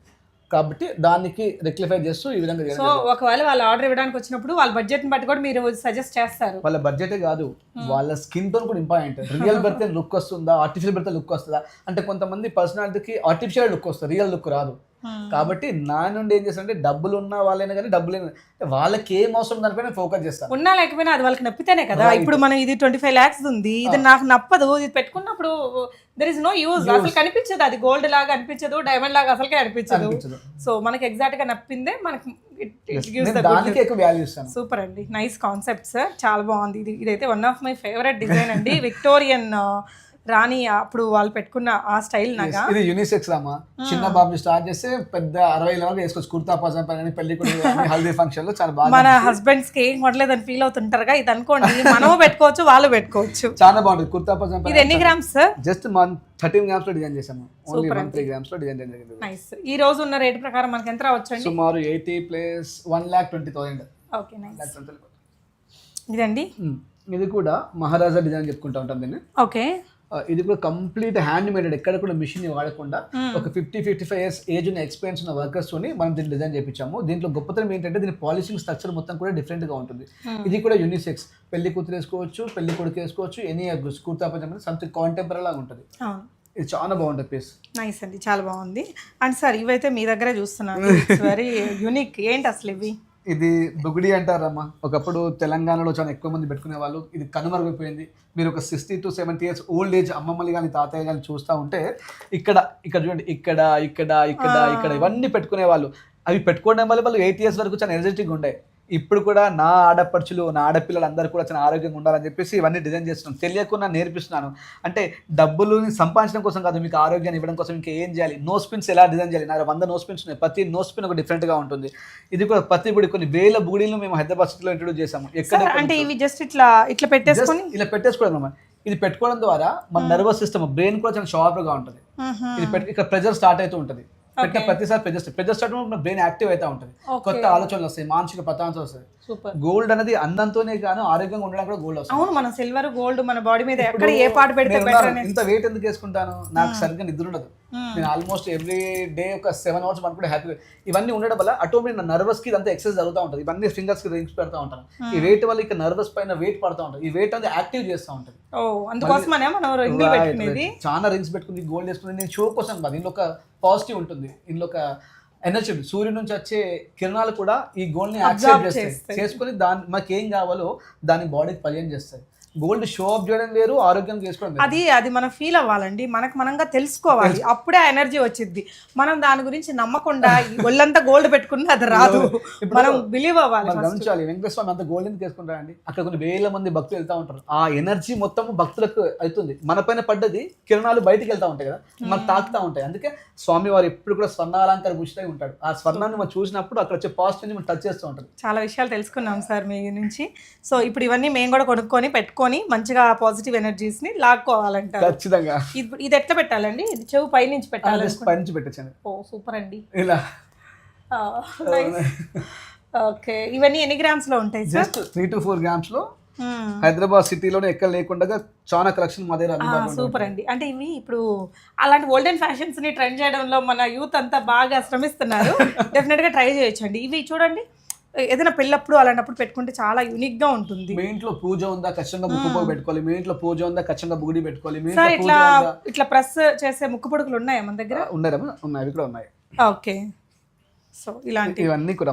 కాబట్టి దానికి రెక్టిఫై చేస్తూ ఈ విధంగా. సో ఒకవేళ వాళ్ళు ఆర్డర్ ఇవ్వడానికి వచ్చినప్పుడు వాళ్ళ బడ్జెట్ ని బట్టి కూడా మీరు సజెస్ట్ చేస్తారు. వాళ్ళ బడ్జెటే కాదు, వాళ్ళ స్కిన్ తో కూడా ఇంపార్టెంట్. రియల్ పెడితే లుక్ వస్తుందా, ఆర్టిఫిషియల్ పెడితే లుక్ వస్తుందా అంటే కొంతమంది పర్సనాలిటీకి ఆర్టిఫిషియల్ లుక్ వస్తుంది, రియల్ లుక్ రాదు. కాబట్టి నా నుండి ఏం చేస్తానంటే డబ్బులు ఉన్న వాళ్ళైనా కానీ డబ్బులు వాళ్ళకి ఏం అవసరం దానిపైన ఫోకస్ చేస్తాను. ఉన్నా లేకపోయినా అది వాళ్ళకి నప్పితేనే కదా. ఇప్పుడు మనం ఇది 25 lakhs ఉంది, ఇది నాకు నప్పదు, ఇది పెట్టుకున్నప్పుడు దర్ ఇస్ నో యూజ్. అసలు కనిపించదు, అది గోల్డ్ లాగా అనిపించదు, డైమండ్ లాగా అసలుకే అనిపించదు. సో మనకి ఎగ్జాక్ట్ గా నప్పిందే మనకి సూపర్ అండి, నైస్ కాన్సెప్ట్ సార్, చాలా బాగుంది. ఇదైతే one of my favourite design అండి. విక్టోరియన్ రాణి అప్పుడు వాళ్ళు పెట్టుకున్న ఆ స్టైల్ నాగా. ఇది యూనిసెక్స్ అమ్మా. చిన్న బాబు స్టార్ట్ చేస్తే పెద్ద 60 వరకు వేసుకోవచ్చు. కుర్తా పజామా కానీ పెళ్లి హల్దీ ఫంక్షన్ లో చాలా బాగా. మన హస్బెండ్స్ కి ఏం కొట్టలేదని ఫీల్ అవుతుంటారుగా, ఇది అనుకోండి మనం పెట్టుకోవచ్చు, వాళ్ళు పెట్టుకోవచ్చు. చాలా బాగుంటుంది కుర్తా పజామా. ఇది ఎన్ని గ్రామ్స్ సార్? జస్ట్ 13 grams లో డిజైన్ చేసాము. ఓన్లీ 13 grams లో డిజైన్ జరిగింది. నైస్. ఈ రోజు ఉన్న రేట్ ప్రకారం మనకి ఎంత రావచ్చు? సుమారు 80 ప్లస్ 1,20,000. Okay, nice. ఇదండి, ఇది కూడా మహారాజా డిజైన్ చెప్పుకుంటా ఉంటాం దీన్ని. ఓకే, ఇది కూడా కంప్లీట్ హ్యాండ్ మేడెడ్, ఎక్కడ కూడా మిషన్ వాడకుండా ఒక 50-55 years ఏజ్ ఉన్న ఎక్స్పీరియన్స్ ఉన్న వర్కర్స్ తోని మనం దీన్ని డిజైన్ చేయించాము. దీంట్లో గొప్పతనం ఏంటంటే దీని పాలిషింగ్ స్ట్రక్చర్ మొత్తం కూడా డిఫరెంట్ గా ఉంటుంది. ఇది కూడా యూనిసెక్స్. పెళ్లి కూతురు వేసుకోవచ్చు, పెళ్లి కొడుకు వేసుకోవచ్చు, ఎనీ కుర్తా పజామా సంథింగ్ కాంటెంపరీ లాగా ఉంటుంది. ఇది చాలా బాగుంటుంది పీస్. నైస్ అండి, చాలా బాగుంది. అండ్ సార్ ఇవైతే మీ దగ్గరే చూస్తున్నాను, వెరీ యూనిక్. ఏంటి అసలు ఇవి? ఇది బుగుడి అంటారమ్మా. ఒకప్పుడు తెలంగాణలో చాలా ఎక్కువ మంది పెట్టుకునే వాళ్ళు. ఇది కనుమరుగైపోయింది. మీరు ఒక 60 to 70 years ఓల్డ్ ఏజ్ అమ్మమ్మలు కానీ తాతయ్య కానీ చూస్తూ ఉంటే ఇక్కడ చూడండి, ఇక్కడ ఇక్కడ ఇక్కడ ఇక్కడ ఇవన్నీ పెట్టుకునే వాళ్ళు. అవి పెట్టుకోవడం వల్ల వాళ్ళు 8 years వరకు చాలా ఎనర్జెటిక్గా ఉండే. ఇప్పుడు కూడా నా ఆడపడుచులు, నా ఆడపిల్లలు అందరూ కూడా చాలా ఆరోగ్యంగా ఉండాలని చెప్పేసి ఇవన్నీ డిజైన్ చేస్తున్నాను. తెలియకుండా నేర్పిస్తున్నాను. అంటే డబ్బులుని సంపాదించడం కోసం కాదు, మీకు ఆరోగ్యాన్ని ఇవ్వడం కోసం. ఇంకా ఏం చేయాలి, నో స్పిన్స్ ఎలా డిజైన్ చేయాలి. నా 100 నో స్పిన్స్ ఉన్నాయి. ప్రతి నో స్పిన్ ఒక డిఫరెంట్గా ఉంటుంది. ఇది కూడా ప్రతి బుడి కొన్ని వేల బుడీలు మేము హైదరాబాద్ సిటీలో ఇంట్రొడ్యూస్ చేసాము. ఎక్కడ అంటే ఇవి జస్ట్ ఇట్లా పెట్టేసుకొని ఇలా పెట్టేసుకోవడం. ఇది పెట్టుకోవడం ద్వారా మన నర్వస్ సిస్టమ్, బ్రెయిన్ కూడా చాలా షార్ప్గా ఉంటుంది. ఇది ఇక్కడ ప్రెజర్ స్టార్ట్ అవుతూ ఉంటుంది. పెట్టిన ప్రతిసారి ప్రెజర్ స్టార్ట్ బ్రెయిన్ యాక్టివ్ అవుతా ఉంటుంది. కొత్త ఆలోచనలు వస్తాయి, మానసిక పతాంశం వస్తుంది. గోల్డ్ అనేది అందంతోనే కానీ ఆరోగ్యంగా ఉండడానికి కూడా గోల్డ్ వస్తుంది. అవును, మన సిల్వర్ గోల్డ్ మన బాడీ మీద ఎక్కడ ఏ పార్ట్ పెడితే ఇంత వెయిట్ ఎందుకు వేసుకుంటాను, నాకు సరిగ్గా నిద్ర ఉండదు. నేను ఆల్మోస్ట్ ఎవ్రీ డే ఒక 7 hours మనకు హ్యాపీ. ఇవన్నీ ఉండడం వల్ల ఆటోమేటిక్ నా నర్వస్ కి ఇదంతా ఎక్సర్సైజ్ జరుగుతూ ఉంటుంది. ఇవన్నీ ఫింగర్స్ కి రింగ్స్ పెడతా ఉంటాను. ఈ వెయిట్ వల్ల ఇక నర్వస్ పైన వెయిట్ పడతా ఉంటుంది. ఈ వెయిట్ అనేది యాక్టివ్ చేస్తూ ఉంటుంది. చాలా రింగ్స్ పెట్టుకుని గోల్డ్ వేసుకుని నేను షో కోసం కాదు. ఇందులో ఒక పాజిటివ్ ఉంటుంది, ఇందులో ఒక ఎనర్జీ సూర్యుడి నుంచి వచ్చే కిరణాలు కూడా ఈ గోల్డ్ ని యాక్సెప్ట్ చేస్తాయి, చేసుకుని దాని మాకు ఏం కావాలో దాని బాడీకి పర్యం చేస్తాయి. గోల్డ్ షో ఆఫ్ చేయడం వేరు, ఆరోగ్యం చేసుకోవడం వేరు. అది మనం ఫీల్ అవ్వాలండి, మనకు మనంగా తెలుసుకోవాలి, అప్పుడే ఎనర్జీ వచ్చింది. మనం దాని గురించి నమ్మకుండా ఒళ్ళంతా గోల్డ్ పెట్టుకున్నా అది రాదు, మనం బిలీవ్ అవ్వాలి. గమనించాలి, వెంకటేశ్వర స్వామి అంత గోల్డ్ ఎందుకు తీసుకుంటారండి? అక్కడ కొన్ని వేల మంది భక్తులు వెళ్తా ఉంటారు, ఆ ఎనర్జీ మొత్తం భక్తులకు అవుతుంది. మన పైన పడ్డది కిరణాలు బయటికి వెళ్తా ఉంటాయి కదా, మనకు తాకుతా ఉంటాయి. అందుకే స్వామి వారు ఎప్పుడు కూడా స్వర్ణాలంకార భూషితై ఉంటాడు. ఆ స్వర్ణాన్ని మనం చూసినప్పుడు అక్కడ వచ్చే పాజిటివ్ మనం టచ్ చేస్తూ ఉంటాడు. చాలా విషయాలు తెలుసుకున్నాం సార్ మీ నుంచి. సో ఇప్పుడు ఇవన్నీ మేము కూడా కొనుక్కొని పెట్టుకొని మంచిగా పాజిటివ్ ఎనర్జీస్ ని లాక్కోవాలంటారు. ఖచ్చితంగా. ఇది ఎట్లా పెట్టాలండి? ఇది చెవు పై నుంచి పెట్టాలి, పై నుంచి పెట్టచ్చండి. ఓ సూపర్ అండి, ఇలా. ఓకే, ఇవన్నీ ఎన్ని గ్రామ్స్ లో ఉంటాయి సార్? జస్ట్ 3 to 4 grams లో హైదరాబాద్ సిటీలోనే ఎక్కడ లేకుండా చాలా కలెక్షన్ మా దగ్గర. సూపర్ అండి. అంటే ఇవి ఇప్పుడు అలాంటి ఓల్డెన్ ఫ్యాషన్స్ ని ట్రెండ్ చేయడంలో మన యూత్ అంతా బాగా శ్రమిస్తున్నారు. డెఫినెట్ గా ట్రై చేయొచ్చండి. ఇవి చూడండి, ఏదైనా పెళ్ళప్పుడు అలాంటప్పుడు పెట్టుకుంటే చాలా యూనిక్ గా ఉంటుంది. మీ ఇంట్లో పూజ ఉందా, ఖచ్చితంగా ముక్కు పొగ పెట్టుకోవాలి. మీ ఇంట్లో పూజ ఉందా, ఖచ్చితంగా బుగుడి పెట్టుకోవాలి. మీ సార్ ఇట్లా ప్రెస్ చేసే ముక్కు పొడుకులు ఉన్నాయా మన దగ్గర? ఉన్నాయమ్మా, ఉన్నాయి, అవి కూడా ఉన్నాయి. ఓకే, సో ఇలాంటి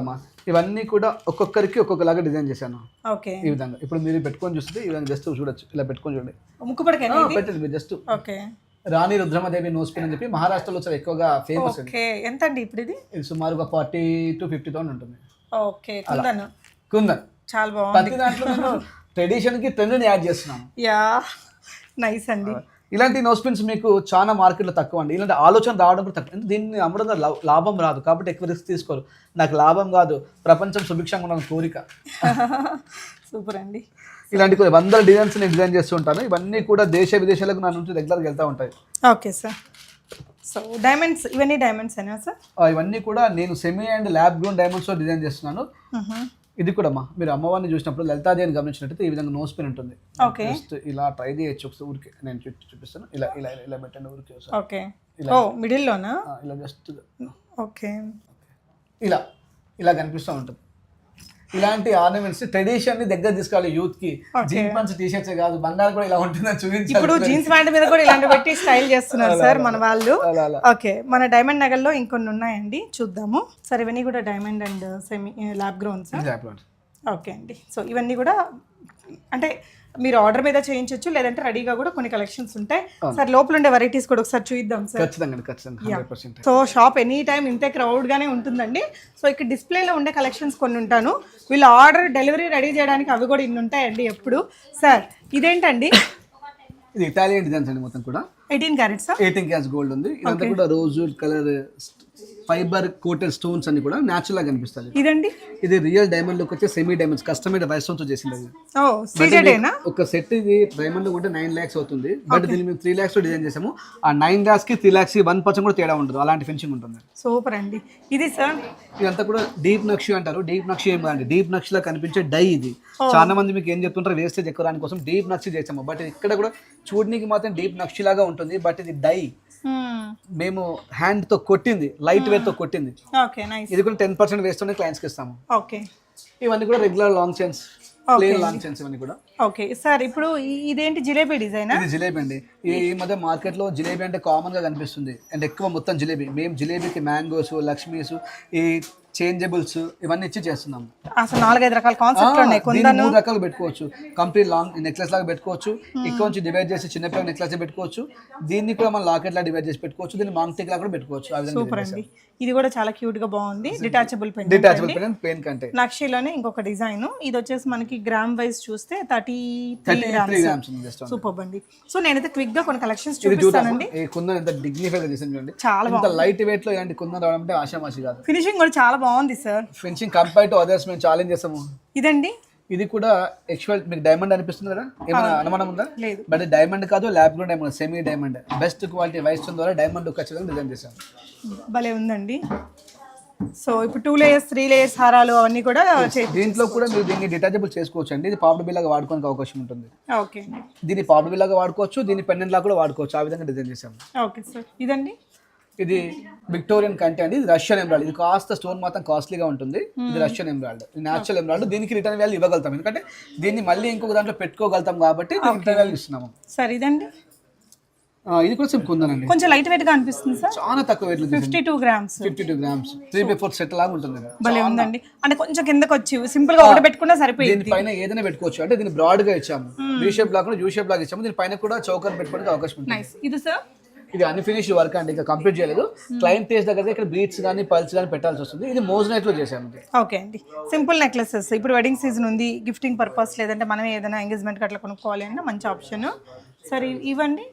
ఇవన్నీ కూడా ఒక్కొక్కరికి ఒక్కొక్కలాగా డిజైన్ చేశాను. ఓకే, ఈ విధంగా ఇప్పుడు మీరు పెట్టుకొని చూస్తే ఈ విధంగా జస్ట్ చూడొచ్చు, ఇలా పెట్టుకొని చూడండి. ముక్కు పొడకేనా పెట్టండి మీరు జస్ట్. ఓకే, రాణి రుద్రమదేవి నోస్ పిన్ అని చెప్పి మహారాష్ట్రలో చాలా ఎక్కువగా ఫేమస్. ఓకే, ఎంత అండి ఇప్పుడు ఇది? ఇది సుమారుగా 40 to 50,000 ఉంటుంది. ఓకే, కుందన్ చాలా బాగుంది. ప్రతి దాంట్లో నేను ట్రెడిషన్ కి ట్రెండ్ ని యాడ్ చేస్తున్నాను. యా, నైస్ అండి. ఇలాంటి నోస్ పిన్స్ మీకు చాలా మార్కెట్లో తక్కువ అండి. ఇలాంటి ఆలోచన రావడం కూడా తక్కువ. దీన్ని అమ్మడం ద్వారా లాభం రాదు కాబట్టి ఎక్కువ రిస్క్ తీసుకోరు. నాకు లాభం కాదు, ప్రపంచం సుభిక్షంగా ఉండాలని కోరిక. సూపర్ అండి. ఇలాంటి కొన్ని వందల డిజైన్స్ నేను డిజైన్ చేస్తూ ఉంటాను. ఇవన్నీ కూడా దేశ విదేశాలకు నా నుంచి రెగ్యులర్గా వెళ్తూ ఉంటాయి. Okay sir. సో డైమండ్స్, ఇవన్నీ డైమండ్స్ అయినా సార్? ఇవన్నీ కూడా నేను సెమీ అండ్ ల్యాబ్ గ్రోన్ డైమండ్స్తో డిజైన్ చేస్తున్నాను. ఇది కూడా మీరు అమ్మవారిని చూసినప్పుడు లలితాదేవిని గమనించినట్టయితే ఈ విధంగా నోస్ పిన్ ఉంటుంది. ఓకే, జస్ట్ ఇలా ట్రై చేయొచ్చు ఒకసారి. ఊరికి నేను చూపిస్తాను. ఇలా ఇలా ఇలా పెట్టండి ఊరికి. ఓకే, ఓ మిడిల్ లోనా? ఇలా జస్ట్ ఓకే, ఇలా ఇలా కనిపిస్తూ ఉంటుంది. ఇలాంటి ఆర్నమెంట్స్ ట్రెడిషన్ ని దగ్గర తీసుకోవాలి యూత్ కి. జీన్స్ ప్యాంట్స్, టీ షర్ట్స్ కాదు, బంగారు కూడా ఇలా ఉంటుందని చూపించాలి. ఇప్పుడు జీన్స్ ప్యాంట్ మీద కూడా ఇలాంటి పెట్టి స్టైల్ చేస్తున్నారు సార్ మన వాళ్ళు. ఓకే, మన డైమండ్ నగల్లో ఇంకొన్ని ఉన్నాయండి, చూద్దాము సార్. ఇవన్నీ కూడా diamond and semi lab grown sir. Okay అండి. సో ఇవన్నీ కూడా అంటే మీరు ఆర్డర్ మీద చేయించవచ్చు, లేదంటే రెడీగా కూడా కొన్ని కలెక్షన్స్ ఉంటాయి సార్. లోపల ఉండే వెరైటీస్ కూడా ఒకసారి చూద్దాం సార్. ఖచ్చితంగా. సో షాప్ ఎనీ టైం ఇంతే క్రౌడ్ గానే ఉంటుందండి. సో ఇక్కడ డిస్ప్లేలో ఉండే కలెక్షన్స్ కొన్ని ఉంటాను. వీళ్ళు ఆర్డర్ డెలివరీ రెడీ చేయడానికి అవి కూడా ఇన్ని ఉంటాయండి ఎప్పుడు. సార్ ఇదేంటండి? ఇది ఇటాలియన్ డిజైన్స్ అండి, మొత్తం కూడా 18 క్యారెట్స్. 18 క్యారెట్స్ గోల్డ్ ఉంది. ఇదంతా కూడా rose colour fibre coated stones అన్ని కూడా న్యాచురల్ గా కనిపిస్తాయి. ఇదండి ఇది రియల్ డైమండ్ లోకి వచ్చే semi diamonds customised white stones తో చేసింది. ఒక సెట్ ఇది డైమండ్ లో కూడా 9 lakhs అవుతుంది. బట్ దీన్ని మేము 3 lakhs తో డిజైన్ చేసాము. ఆ 9 lakhs కి 3 lakhs కి 1% కూడా తేడా ఉండదు, అలాంటి ఫినిషింగ్ ఉంటుంది. సూపర్ అండి. ఇది సార్ ఇదంతా కూడా డీప్ నక్షి అంటారు. డీప్ నక్షి ఏం కాదండి, డీప్ నక్షి లా కనిపించే డై ఇది. చాలా మంది మీకు ఏం చెప్తుంటారు, వేస్టేజ్ ఎక్కువ రాని కోసం డీప్ నక్షి చేసాము. బట్ ఇక్కడ కూడా చూడడానికి మాత్రం డీప్ నక్షి లాగా ఉంటుంది. బట్ ఇది డై మేము హ్యాండ్ తో కొట్టింది, లైట్ వెయిట్ తో కొట్టింది. ఇది కూడా 10% వేస్ట్ క్లయింట్స్ కి ఇస్తాము. ఇవన్నీ కూడా regular long chains, plain long chains ఇవన్నీ కూడా. ఓకే సార్, ఇప్పుడు ఇదేంటి జిలేబీ డిజైన్? ఇది జిలేబీ అండి. ఈ మధ్య మార్కెట్ లో జిలేబీ అంటే కామన్ గా కనిపిస్తుంది అండ్ ఎక్కువ మొత్తం జిలేబీ. మేము జిలేబీకి మ్యాంగోస్, లక్ష్మీస్, ఈ చేంజబుల్స్ ఇవన్నీ ఇచ్చి చేస్తున్నాం. అసలు 4-5 రకాల కాన్సెప్ట్లు ఉన్నాయి. 3 రకాలు పెట్టుకోవచ్చు. కంప్లీట్ లాంగ్ నెక్లెస్ లాగా పెట్టుకోవచ్చు. ఇక్కడ నుంచి డివైడ్ చేసి చిన్న పిల్లల నెక్లెస్ పెట్టుకోవచ్చు. దీన్ని కూడా మనం లాకెట్ లా డివైడ్ చేసి పెట్టుకోవచ్చు. దీన్ని మాంగ్టిక్ లా కూడా పెట్టుకోవచ్చు. సూపర్ అండి. ఇది కూడా చాలా క్యూట్ గా బాగుంది. డిటాచబుల్ పెన్ కంటే నక్షిలోనే ఇంకొక డిజైన్. ఇది వచ్చేసి మనకి గ్రామ్ వైజ్ చూస్తే 33 గ్రామ్స్. సూపర్ అండి. సో నేనైతే క్విక్ గా కొన్ని కలెక్షన్స్ చూపిస్తానండి. ఈ కుందన్ ఎంత డిగ్నిఫైడ్ గా చేసాం చూడండి. చాలా బాగుంది. లైట్ వెయిట్ లో ఇలాంటి కుందన్ రావడం అంటే ఆషామాషి కాదు. ఫినిషింగ్ కూడా చాలా బాగుంది sir. Finishing compare to others మేము ఛాలెంజ్ చేసాము. ఇదండి ఇది కూడా యాక్చువల్ మీకు డైమండ్ అనిపిస్తుంది కదా, ఏమైనా అనుమానం ఉందా? లేదు. బట్ డైమండ్ కాదు, lab grown diamond, semi diamond, best quality white stone ద్వారా డైమండ్ ఖచ్చితంగా డిజైన్ చేసాం. భలే ఉందండి. సో ఇప్పుడు 2 layers 3 layers హారాలు అవన్నీ కూడా దీంట్లో కూడా మీరు దీన్ని డిటాచబుల్ చేసుకోవచ్చు అండి. ఇది పాపడ్ బిల్ లాగా వాడుకోవడానికి అవకాశం ఉంటుంది. ఓకే, దీన్ని పాపడ్ బిల్ లాగా వాడుకోవచ్చు, దీన్ని పెండెంట్ లాగా కూడా వాడుకోవచ్చు. ఆ విధంగా డిజైన్ చేసాము. Okay sir. ఇదండి ఇది విక్టోరియన్ కంటే అండి. ఇది రష్యన్ ఎమరాల్డ్. ఇది కాస్త స్టోన్ మాత్రం కాస్ట్లీగా ఉంటుంది. ఇది రష్యన్ ఎమరాల్డ్, న్యాచురల్ ఎమరాల్డ్. దీనికి రిటర్న్ వాల్యూ ఇవ్వగలుగుతాం, ఎందుకంటే దీన్ని మళ్ళీ ఇంకొక దాంట్లో పెట్టుకోగలుగుతాం కాబట్టి రిటర్న్ వాల్యూ ఇస్తున్నాము. సార్ ఇదండి ఇది కూడా సేమ్ కుందనండి, కొంచెం లైట్ వెయిట్ గా అనిపిస్తుంది సార్. చాలా తక్కువ వెయిట్ 52 గ్రామ్స్ 52 గ్రామ్స్ 3/4 సెట్ లాగా ఉంటుంది. భలే ఉందండి. అంటే కొంచెం కిందకి వచ్చి సింపుల్ గా ఒకటి పెట్టుకున్నా సరిపోయింది. దీనిపైన ఏదైనా పెట్టుకోవచ్చు, అంటే దీన్ని బ్రాడ్ గా ఇచ్చాము, వీ షేప్ లాగా యూ షేప్ లాగా ఇచ్చాము, దీనిపైన కూడా చౌకర్ పెట్టుకోవడానికి అవకాశం ఉంటుంది. నైస్. ఇది సార్ ఇది అన్ఫినిష్డ్ వర్క్ అండి, ఇంకా కంప్లీట్ చేయలేదు. క్లయింట్ టేస్ట్ దగ్గర ఇక్కడ బీట్స్ కానీ పల్స్ కానీ పెట్టాల్సి వస్తుంది. ఇది మోజనైట్ లో చేసాము. ఓకే అండి, సింపుల్ నెక్లెసెస్. ఇప్పుడు వెడ్డింగ్ సీజన్ ఉంది, గిఫ్టింగ్ పర్పస్ లేదంటే మనం ఏదైనా ఎంగేజ్మెంట్ అట్లా కొనుక్కోవాలి అన్న మంచి ఆప్షన్. సరే ఇవ్వండి.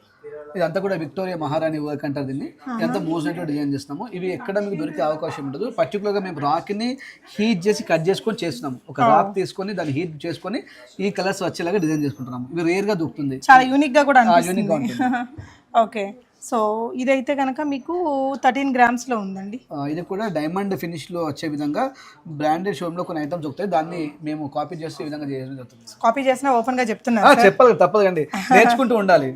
ఇదంతా కూడా విక్టోరియా మహారాణి వర్క్ అంటారు దీన్ని. ఇదంతా మోజనైట్ లో డిజైన్ చేస్తున్నాము. ఇవి ఎక్కడ మీకు దొరికే అవకాశం ఉండదు. పర్టికులర్ గా మేము రాక్ ని హీట్ చేసి కట్ చేసుకొని చేస్తున్నాము. ఒక రాక్ తీసుకొని దాన్ని హీట్ చేసుకొని ఈ కలర్స్ వచ్చేలాగా డిజైన్ చేసుకుంటున్నాము. ఇవి రేర్ గా దొరుకుతుంది, చాలా యూనిక్ గా కూడా యూనిక్ గా ఉంటుంది. ఓకే, సో ఇదైతే కనుక మీకు 13 గ్రామ్స్ లో ఉందండి. ఇది కూడా డైమండ్ ఫినిష్ లో వచ్చే విధంగా బ్రాండెడ్ షోరూమ్ లో కొన్ని ఐటమ్స్ దొరుకుతాయి, దాన్ని మేము కాపీ చేస్తే ఈ విధంగా చేయడం జరుగుతుంది. కాపీ చేసినా ఓపెన్ గా చెప్తున్నారు, చెప్పాలి తప్పదు అండి, నేర్చుకుంటూ ఉండాలి.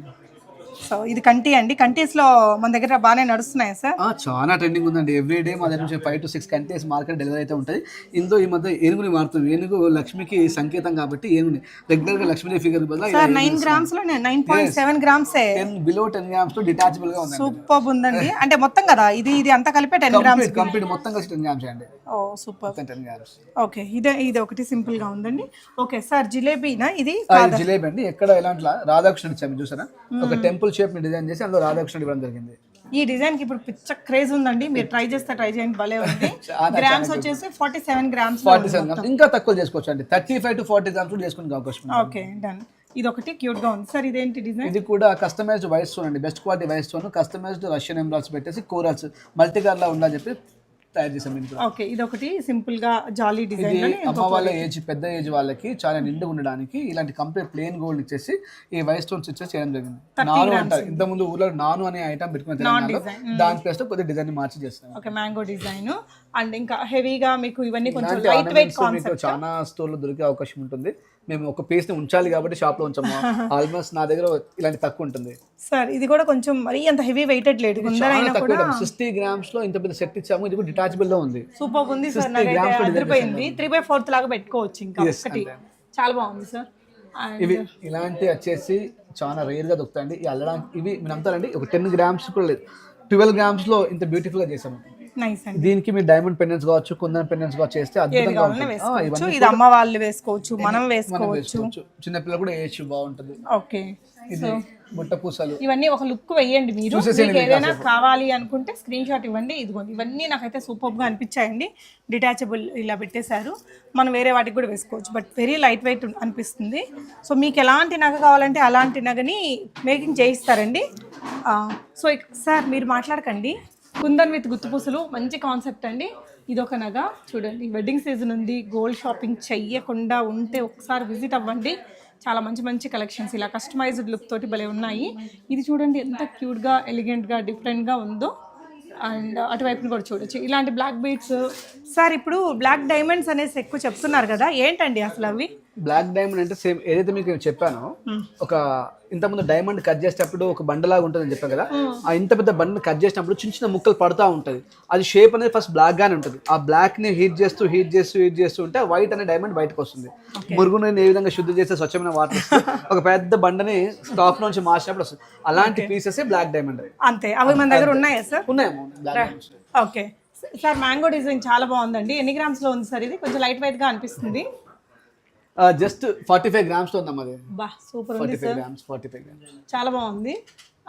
సో ఇది కంటి అండి. కంటీస్ లో మన దగ్గర బాగానే నడుస్తున్నాయి సార్. చాలా ట్రెండింగ్ ఉందండి. ఎవ్రీ డే మా దగ్గర నుంచి 5 to 6 కంటీస్ మార్కెట్ డెలివరీ అయితే ఉంటుంది. ఇందులో ఈ మధ్య ఏనుగుని మారుతుంది. ఏనుగు లక్ష్మికి సంకేతం కాబట్టి ఏనుగుని రెగ్యులర్ గా లక్ష్మీ ఫిగర్ బదులు 9 గ్రామ్స్ లో 9.7 గ్రామ్స్ బిలో 10 గ్రామ్స్ లో డిటాచబుల్ గా ఉంది. సూపర్ ఉందండి. అంటే మొత్తం కదా ఇది అంతా కలిపే 10 గ్రామ్స్ కంప్లీట్ మొత్తం కలిసి 10 గ్రామ్స్ అండి. ఓ సూపర్, 10 గ్రామ్స్. ఓకే, ఇది ఒకటి సింపుల్ గా ఉందండి. ఓకే సార్, జిలేబీనా ఇది? జిలేబీ అండి. ఎక్కడ ఎలాంటి రాధాకృష్ణుడు ఇచ్చాము చూసారా, ఒక టెంపుల్ షేప్ ని డిజైన్ చేసి అందులో రాధాకృష్ణుడు ఇవ్వడం జరిగింది. ఈ డిజైన్ కి ఇప్పుడు పిచ్చ క్రేజ్ ఉందండి. మీరు ట్రై చేయండి, భలే ఉంది. గ్రామ్స్ వచ్చేసి 47 గ్రామ్స్. 47 గ్రామ్స్ ఇంకా తక్కువ చేసుకోవచ్చు అండి. 35 to 40 గ్రామ్స్ కూడా చేసుకునే అవకాశం ఉంది. Okay done. ఇది ఒకటి క్యూట్ గా ఉంది సార్. ఇదేంటి డిజైన్? ఇది కూడా కస్టమైజ్డ్ వైట్ స్టోన్ అండి, best quality white stone, customised Russian emeralds పెట్టేసి కోరల్స్ మల్టీ కలర్ లా ఉందని చెప్పి తయారు చేసాం. ఓకే, ఇది ఒకటి సింపుల్ గా జాలీ డిజైన్. అమ్మ వాళ్ళ ఏజ్, పెద్ద ఏజ్ వాళ్ళకి చాలా నిండుగా ఉండడానికి ఇలాంటి కంప్లీట్ ప్లేన్ గోల్డ్ ఇచ్చేసి ఈ వైట్ స్టోన్స్ ఇచ్చేసి చేయడం జరిగింది. నాను అంటారు, ఇంత ముందు ఊర్లో నాను అనే ఐటమ్ పెట్టుకుని దాని ప్లేస్ లో కొద్దిగా డిజైన్ మార్చి చేస్తాం. Okay, mango design. అండ్ ఇంకా హెవీగా మీకు ఇవన్నీ కొంచెం లైట్ వెయిట్ కాన్సెప్ట్ చాలా స్టోర్ లో దొరికే అవకాశం ఉంటుంది. మేము ఒక పీస్ ని ఉంచాలి కాబట్టి షాప్ లో ఉంచాము. ఆల్మోస్ట్ నా దగ్గర ఇలాంటి తక్కువ ఉంటుంది సార్. ఇది కూడా కొంచెం మరీ అంత హెవీ వెయిటెడ్ లేదు, 60 గ్రామ్స్ లో ఇంత పెద్ద సెట్ ఇచ్చాము. ఇది కూడా డిటాచబుల్ లో ఉంది. సూపర్ ఉంది సార్, నాకైతే అదిరిపోయింది. 3/4 లాగా పెట్టుకోవచ్చు ఇంకా ఒకటి. చాలా బాగుంది సార్. ఇవి ఇలాంటి వచ్చేసి చాలా రేర్ గా దొరుకుతాయండి. ఈ అల్లడానికి ఇవి మీరు నమ్ముతారండి, ఒక 10 గ్రామ్స్ కూడా లేదు, 12 గ్రామ్స్ లో ఇంత బ్యూటిఫుల్ గా చేసాము. దీనికి మీరు డైమండ్ పెండెంట్స్ కావచ్చు, కుందన్ పెండెంట్స్ కావచ్చు చేస్తే అద్భుతంగా ఉంటుంది. ఇది అమ్మ వాళ్ళు వేసుకోవచ్చు, మనం వేసుకోవచ్చు, చిన్న పిల్లలు కూడా వేయచ్చు, బాగుంటుంది. ఓకే, ఇది బుట్ట పూసలు. ఇవన్నీ ఒక లుక్ వేయండి మీరు. మీకు ఏదైనా కావాలి అనుకుంటే స్క్రీన్ షాట్ ఇవ్వండి. ఇదిగోండి, ఇవన్నీ నాకైతే సూపర్ గా అనిపించాయండి. డిటాచబుల్ ఇలా పెట్టేశారు, మనం వేరే వాటికి కూడా వేసుకోవచ్చు, బట్ వెరీ లైట్ వెయిట్ అనిపిస్తుంది. సో మీకు ఎలాంటి నగ కావాలంటే అలాంటి నగని మేకింగ్ చేయిస్తారండి. సో సార్ మీరు మాట్లాడకండి. కుందన్ విత్ గుత్తుపూసలు మంచి కాన్సెప్ట్ అండి. ఇదొక నగ చూడండి, వెడ్డింగ్ సీజన్ ఉంది, గోల్డ్ షాపింగ్ చెయ్యకుండా ఉంటే ఒకసారి విజిట్ అవ్వండి. చాలా మంచి మంచి కలెక్షన్స్ ఇలా కస్టమైజ్డ్ లుక్ తోటి భలే ఉన్నాయి. ఇది చూడండి ఎంత క్యూట్గా, ఎలిగెంట్గా, డిఫరెంట్గా ఉందో. అండ్ అటువైపుని కూడా చూడొచ్చు ఇలాంటి బ్లాక్ బీడ్స్. సార్ ఇప్పుడు బ్లాక్ డైమండ్స్ అనేసి ఎక్కువ చెప్తున్నారు కదా, ఏంటండి అసలు అవి? బ్లాక్ డైమండ్ అంటే సేమ్ ఏదైతే మీకు చెప్పానో, ఒక ఇంతకుముందు డైమండ్ కట్ చేసేటప్పుడు ఒక బండలాగా ఉంటుందని చెప్పాను కదా, ఆ ఇంత పెద్ద బండని కట్ చేసినప్పుడు చిన్న చిన్న ముక్కలు పడుతూ ఉంటుంది. అది షేప్ అనేది ఫస్ట్ బ్లాక్ గానే ఉంటుంది. ఆ బ్లాక్ ని హీట్ చేస్తూ ఉంటే వైట్ అనే డైమండ్ బయటకు వస్తుంది. మురుగుని ఏ విధంగా శుద్ధి చేస్తే స్వచ్ఛమైన వాటర్ ఒక పెద్ద బండని స్టాక్ నుంచి మార్చినప్పుడు వస్తుంది. అలాంటి పీసెస్ బ్లాక్ డైమండ్. అంతే, అవి మన దగ్గర ఉన్నాయా సార్? ఉన్నాయేమో. ఓకే సార్, మ్యాంగో డిజైన్ చాలా బాగుందండి. ఎన్ని గ్రామ్స్ లో ఉంది సార్? ఇది కొంచెం లైట్ వెయిట్ గా అనిపిస్తుంది. జస్ట్ 45 గ్రామ్స్ లో ఉందమ్మా. బా సూపర్ ఉంది సార్, 45 గ్రామ్స్ చాలా బాగుంది.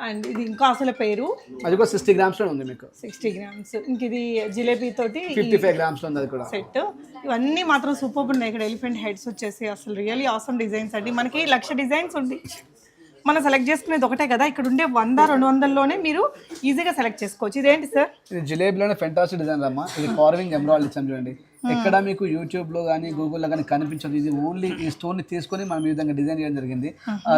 అండ్ ఇది ఇంకా అసలు పేరు అది కూడా 60 గ్రామ్స్ లో ఉంది మీకు. 60 గ్రామ్స్. ఇంక ఇది జిలేబీ తోటి 55 గ్రామ్స్ లో ఉంది అది కూడా సెట్. ఇవన్నీ మాత్రం సూపర్ ఉన్నాయి. ఇక్కడ ఎలిఫెంట్ హెడ్స్ వచ్చేసి అసలు రియల్లీ ఆసమ్ డిజైన్స్ అండి. మనకి 1,00,000 డిజైన్స్ ఉంది, మనం సెలెక్ట్ చేసుకునేది ఒకటే కదా. ఇక్కడ ఉండే 100-200లోనే మీరు ఈజీగా సెలెక్ట్ చేసుకోవచ్చు. ఇదేంటి సార్? ఇది జిలేబీలోనే ఫెంటాస్టిక్ డిజైన్ అమ్మా. ఇది కార్వింగ్ ఎమరాల్డ్ ఇచ్చాం చూడండి. ఎక్కడ మీకు యూట్యూబ్ లో కానీ గూగుల్లో కానీ కనిపించదు. ఇది ఓన్లీ ఈ స్టోన్ ని తీసుకొని మనం ఈ విధంగా డిజైన్ చేయడం జరిగింది.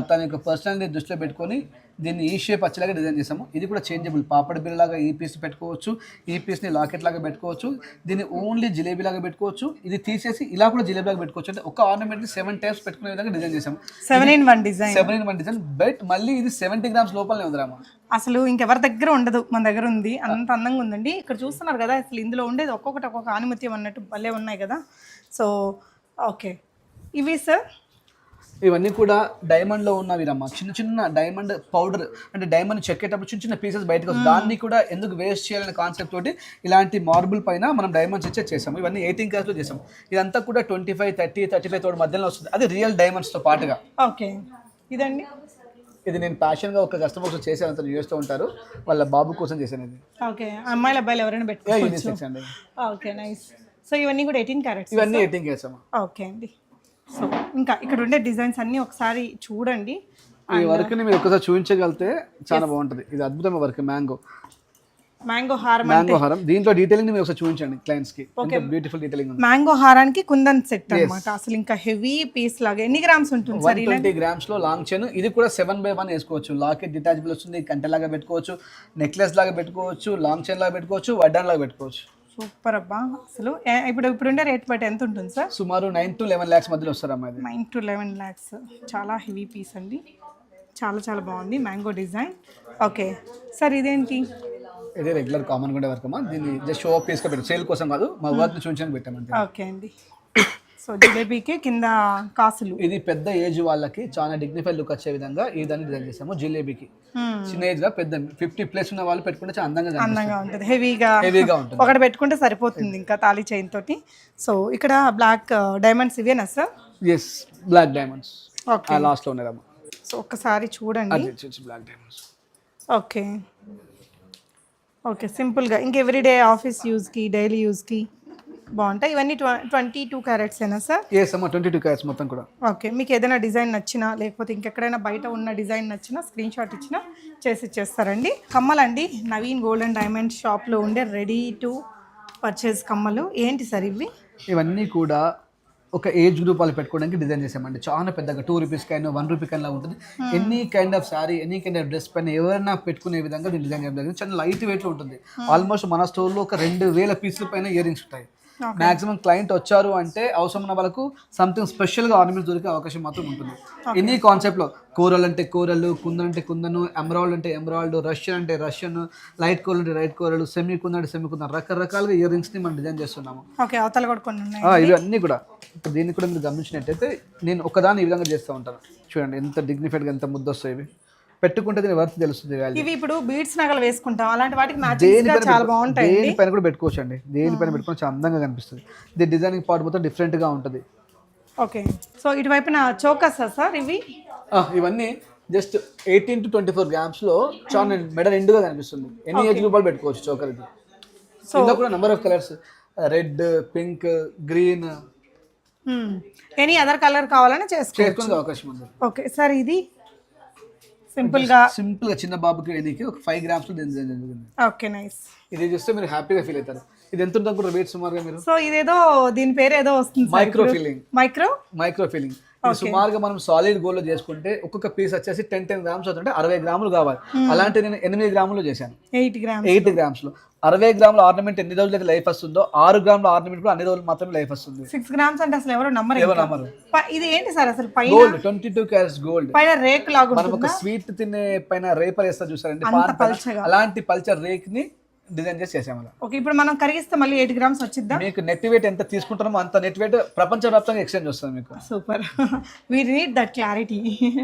తన యొక్క పర్సనాలిటీ దృష్టిలో పెట్టుకొని దీన్ని ఈ షేప్ వచ్చేలాగా డిజైన్ చేసాము. ఇది కూడా చేంజబుల్, పాపడ్ బిల్ లాగా ఈ పీస్ పెట్టుకోవచ్చు, ఈ పీస్ ని లాకెట్ లాగా పెట్టుకోవచ్చు, దీన్ని ఓన్లీ జిలేబీ లాగా పెట్టుకోవచ్చు, ఇది తీసేసి ఇలా కూడా జిలేబీ లాగా పెట్టుకోవచ్చు. అంటే ఒక ఆర్నమెంట్ 7 టైప్స్ పెట్టుకునే విధంగా డిజైన్ చేసాము. 7-in-1 design. 7-in-1 design. But మళ్ళీ ఇది 70 గ్రామ్స్ లోపలనే ఉందిరామా. అసలు ఇంకెవరి దగ్గర ఉండదు, మన దగ్గర ఉంది. అంత అందంగా ఉందండి. ఇక్కడ చూస్తున్నారు కదా, అసలు ఇందులో ఉండేది ఒక్కొక్కటి ఒక్కొక్క ఆనిమత్యం అన్నట్టు భలే ఉన్నాయి కదా. సో ఓకే, ఇవి సార్ ఇవన్నీ కూడా డైమండ్ లో ఉన్నవి రమ్మ, చిన్న చిన్న డైమండ్ పౌడర్, అంటే డైమండ్ చెక్కేటప్పుడు చిన్న చిన్న పీసెస్ బయటకు వస్తాయి, దాన్ని కూడా ఎందుకు వేస్ట్ చేయాలనే కాన్సెప్ట్ తోటి ఇలాంటి మార్బుల్ పైన మనం డైమండ్స్ ఇచ్చే చేసాము. ఇవన్నీ 18 క్యారెట్స్ లో చేసాం. ఇదంతా కూడా 25, 30, 35 తోటి మధ్యలో వస్తుంది. అది రియల్ డైమండ్స్ తో పాటుగా. ఓకే, ఇదండి. ఇది నేను ప్యాషన్ గా ఒక కస్టమర్ కోసం చేసాను, చేస్తూ ఉంటారు, వాళ్ళ బాబు కోసం చేశాను ఇది. ఓకే, అమ్మాయిల అబ్బాయిలు ఎవరైనా పెట్టుకోవచ్చు. యూనిసెక్స్ అండి. Okay, nice. సో ఇవన్నీ కూడా 18 క్యారెట్స్. ఇవన్నీ 18 క్యారెట్స్ అమ్మా. ఓకే అండి. సో ఇంకా ఇక్కడ ఉండే డిజైన్స్ అన్నీ ఒకసారి చూడండి. ఈ వర్క్ ని మీరు ఒకసారి చూపించగలిగితే చాలా బాగుంటుంది. ఇది అద్భుతమైన వర్క్, మ్యాంగో హారం. మ్యాంగో హారం దీంట్లో డీటెయిలింగ్ మీరు ఒకసారి చూపించండి క్లయింట్స్ కి. బ్యూటిఫుల్ డీటెయిలింగ్ ఉంది. మ్యాంగో హారానికి కుందన్ సెట్ అన్నమాట. అసలు ఇంకా హెవీ పీస్ లాగా. ఎన్ని గ్రామ్స్ ఉంటుంది సార్? 120 grams లో లాంగ్ చైన్. ఇది కూడా 7/1 వేసుకోవచ్చు. లాకెట్ డిటాచబుల్ వస్తుంది, కంటెలాగా పెట్టుకోవచ్చు, నెక్లెస్ లాగా పెట్టుకోవచ్చు, లాంగ్ చైన్ లాగా పెట్టుకోవచ్చు, వడ్డాన్ లాగా పెట్టుకోవచ్చు. సూపర్ అబ్బా. అసలు ఇప్పుడుండే రేట్ బట్టి ఎంత ఉంటుంది సార్? సుమారు 9 to 11 lakhs మధ్యలో వస్తారు అమ్మా. 9 to 11 lakhs. చాలా హెవీ పీస్ అండి, చాలా చాలా బాగుంది మ్యాంగో డిజైన్. ఓకే సార్, ఇదేంటి? ఇది రెగ్యులర్ కామన్ ఉండే వర్క్ అమ్మా. దీన్ని జస్ట్ షో ఆఫ్ పీస్గా పెట్టాం, సేల్ కోసం కాదు, మా వర్క్ చూపించడానికి పెట్టామంటే. ఓకే అండి. సో జిలేబీకి కింద కాసులు. ఇది పెద్ద ఏజ్ వాళ్ళకి చాలా డిగ్నిఫైడ్ లుక్ వచ్చే విధంగా ఈ దాన్ని డిజైన్ చేసాము. జిలేబీకి చిన్న ఏజ్ గా పెద్ద 50+ ఉన్న వాళ్ళు పెట్టుకుంటే చాలా అందంగా ఉంటుంది. హెవీగా ఉంటుంది. ఒకటి పెట్టుకుంటే సరిపోతుంది ఇంకా తాళీ చైన్ తోటి. సో ఇక్కడ బ్లాక్ డైమండ్స్ ఇవేనా sir? Yes, black diamonds. Okay, last లో ఉన్నారమ్మా. సో ఒక్కసారి చూడండి. Black diamonds. ఓకే ఓకే, సింపుల్గా ఇంక ఎవ్రీడే ఆఫీస్ యూజ్కి, డైలీ యూజ్కి బాగుంటాయి. ఇవన్నీ 22 క్యారెట్స్ ఏనా సార్? ఎస్ అమ్మా, 22 క్యారెట్స్ మొత్తం కూడా. ఓకే, మీకు ఏదైనా డిజైన్ నచ్చినా లేకపోతే ఇంకెక్కడైనా బయట ఉన్న డిజైన్ నచ్చినా స్క్రీన్ షాట్ ఇచ్చినా చేసి ఇచ్చేస్తారండి. కమ్మలండి, నవీన్ గోల్డ్ అండ్ డైమండ్ షాప్లో ఉండే రెడీ టు పర్చేస్ కమ్మలు. ఏంటి సార్ ఇవి? ఇవన్నీ కూడా ఒక ఏజ్ గ్రూప్ వాళ్ళు పెట్టుకోవడానికి డిజైన్ చేసామండి. చాలా పెద్దగా 2 రూపీస్ కైనా 1 రూపీ కైనా ఉంటుంది. Any kind of sorry, any kind of dress పైన ఎవరైనా పెట్టుకునే విధంగా దీన్ని డిజైన్ చేయడం జరిగింది. చాలా లైట్ వెయిట్ లో ఉంటుంది. ఆల్మోస్ట్ మన స్టోర్లో ఒక 2000 పీసుల పైన ఇయర్ రింగ్స్ ఉంటాయి. మాక్సిమం క్లయింట్ వచ్చారు అంటే అవసరం ఉన్న వాళ్ళకు సంథింగ్ స్పెషల్గా ఆర్నమెంట్స్ దొరికే అవకాశం మాత్రం ఉంటుంది. ఎనీ కాన్సెప్ట్లో కోరల్ అంటే కోరలు, కుందన్ అంటే కుందను, ఎమరాల్డ్ అంటే ఎమరాల్డ్, రష్యన్ అంటే రష్యన్, లైట్ కోరల్ అంటే లైట్ కోరలు, సెమీ కుందన్ అంటే సెమీ కుందన్, రకరకాలుగా ఇయర్ రింగ్స్ని మనం డిజైన్ చేస్తున్నాము. ఓకే, అవతల కూడా కొన్ని ఉన్నాయి. ఇవి అన్నీ కూడా ఇప్పుడు దీన్ని కూడా మీరు గమనించినట్టయితే నేను ఒకదాన్ని ఈ విధంగా చేస్తూ ఉంటాను. చూడండి ఎంత డిగ్నిఫైడ్గా, ఎంత ముద్ద వస్తాయి. ఇవి పెట్టుకుంటే దీని వర్త్ తెలుస్తుంది. ఇవి ఇప్పుడు బీడ్స్ నగలు వేసుకుంటాం, అలాంటి వాటికి మ్యాచింగ్ చాలా బాగుంటాయి. దేనిపైన కూడా పెట్టుకోవచ్చు అండి, దేనిపైన పెట్టుకుని చాలా అందంగా కనిపిస్తుంది. దీని డిజైనింగ్ పార్ట్ మొత్తం డిఫరెంట్గా ఉంటుంది. ఓకే, సో ఇటువైపున చోకస్ సార్ ఇవి? ఇవన్నీ జస్ట్ 18 to 24 grams లో చాలా మెడ నిండుగా కనిపిస్తుంది. ఎన్ని ఏజ్ గ్రూప్ వాళ్ళు పెట్టుకోవచ్చు చోకర్. ఇది ఇందులో కూడా number of colours, red, pink, green, any other colour కావాలని చేసుకునే అవకాశం ఉంది. ఓకే సార్, ఇది సింపుల్ గా చిన్న బాబుకి ఎదికి ఒక 5 grams లో డిజైన్ జరిగింది. Okay, nice. ఇది చూస్తే మీరు హ్యాపీగా ఫీల్ అవుతారు. ఇది ఎంత ఉంటుంది కూడా రేట్ సుమారుగా మీరు? సో ఇదేదో దీని పేరు ఏదో వస్తుంది, మైక్రో ఫీలింగ్. మైక్రో ఫీలింగ్ సుమారుగా మనం సాలిడ్ గోల్డ్ లో చేసుకుంటే ఒక్కొక్క పీస్ వచ్చేసి 10 grams అవుతుంటే 60 grams కావాలి. అలాంటి నేను 8 grams లో చేశాను. 8 grams లో 60 grams ఆర్నమెంట్ ఎన్ని రోజులు అయితే లైఫ్ వస్తుందో 6 grams ఆర్నమెంట్ కూడా అన్ని రోజులు మాత్రమే లైఫ్ వస్తుంది. 6 grams అంటే అసలు ఎవరు నమ్మరు. ఇది ఏంటి సార్ అసలు? పైన గోల్డ్, 22 carats గోల్డ్. పైన రేక్ లాగా మనం ఒక స్వీట్ తినే పైన రేపర్ వేస్తా చూసారండి, అలాంటి పల్చర్ రేక్ ని డిజైన్ చేసి చేసాము. ఓకే, ఇప్పుడు మనం కరిగిస్తే మళ్ళీ 8 grams వచ్చిద్దా? మీకు నెట్ వెయిట్ ఎంత తీసుకుంటామో అంత నెట్ వెయిట్ ప్రపంచవ్యాప్తంగా ఎక్స్చేంజ్ వస్తుంది మీకు. Super, we need that clarity.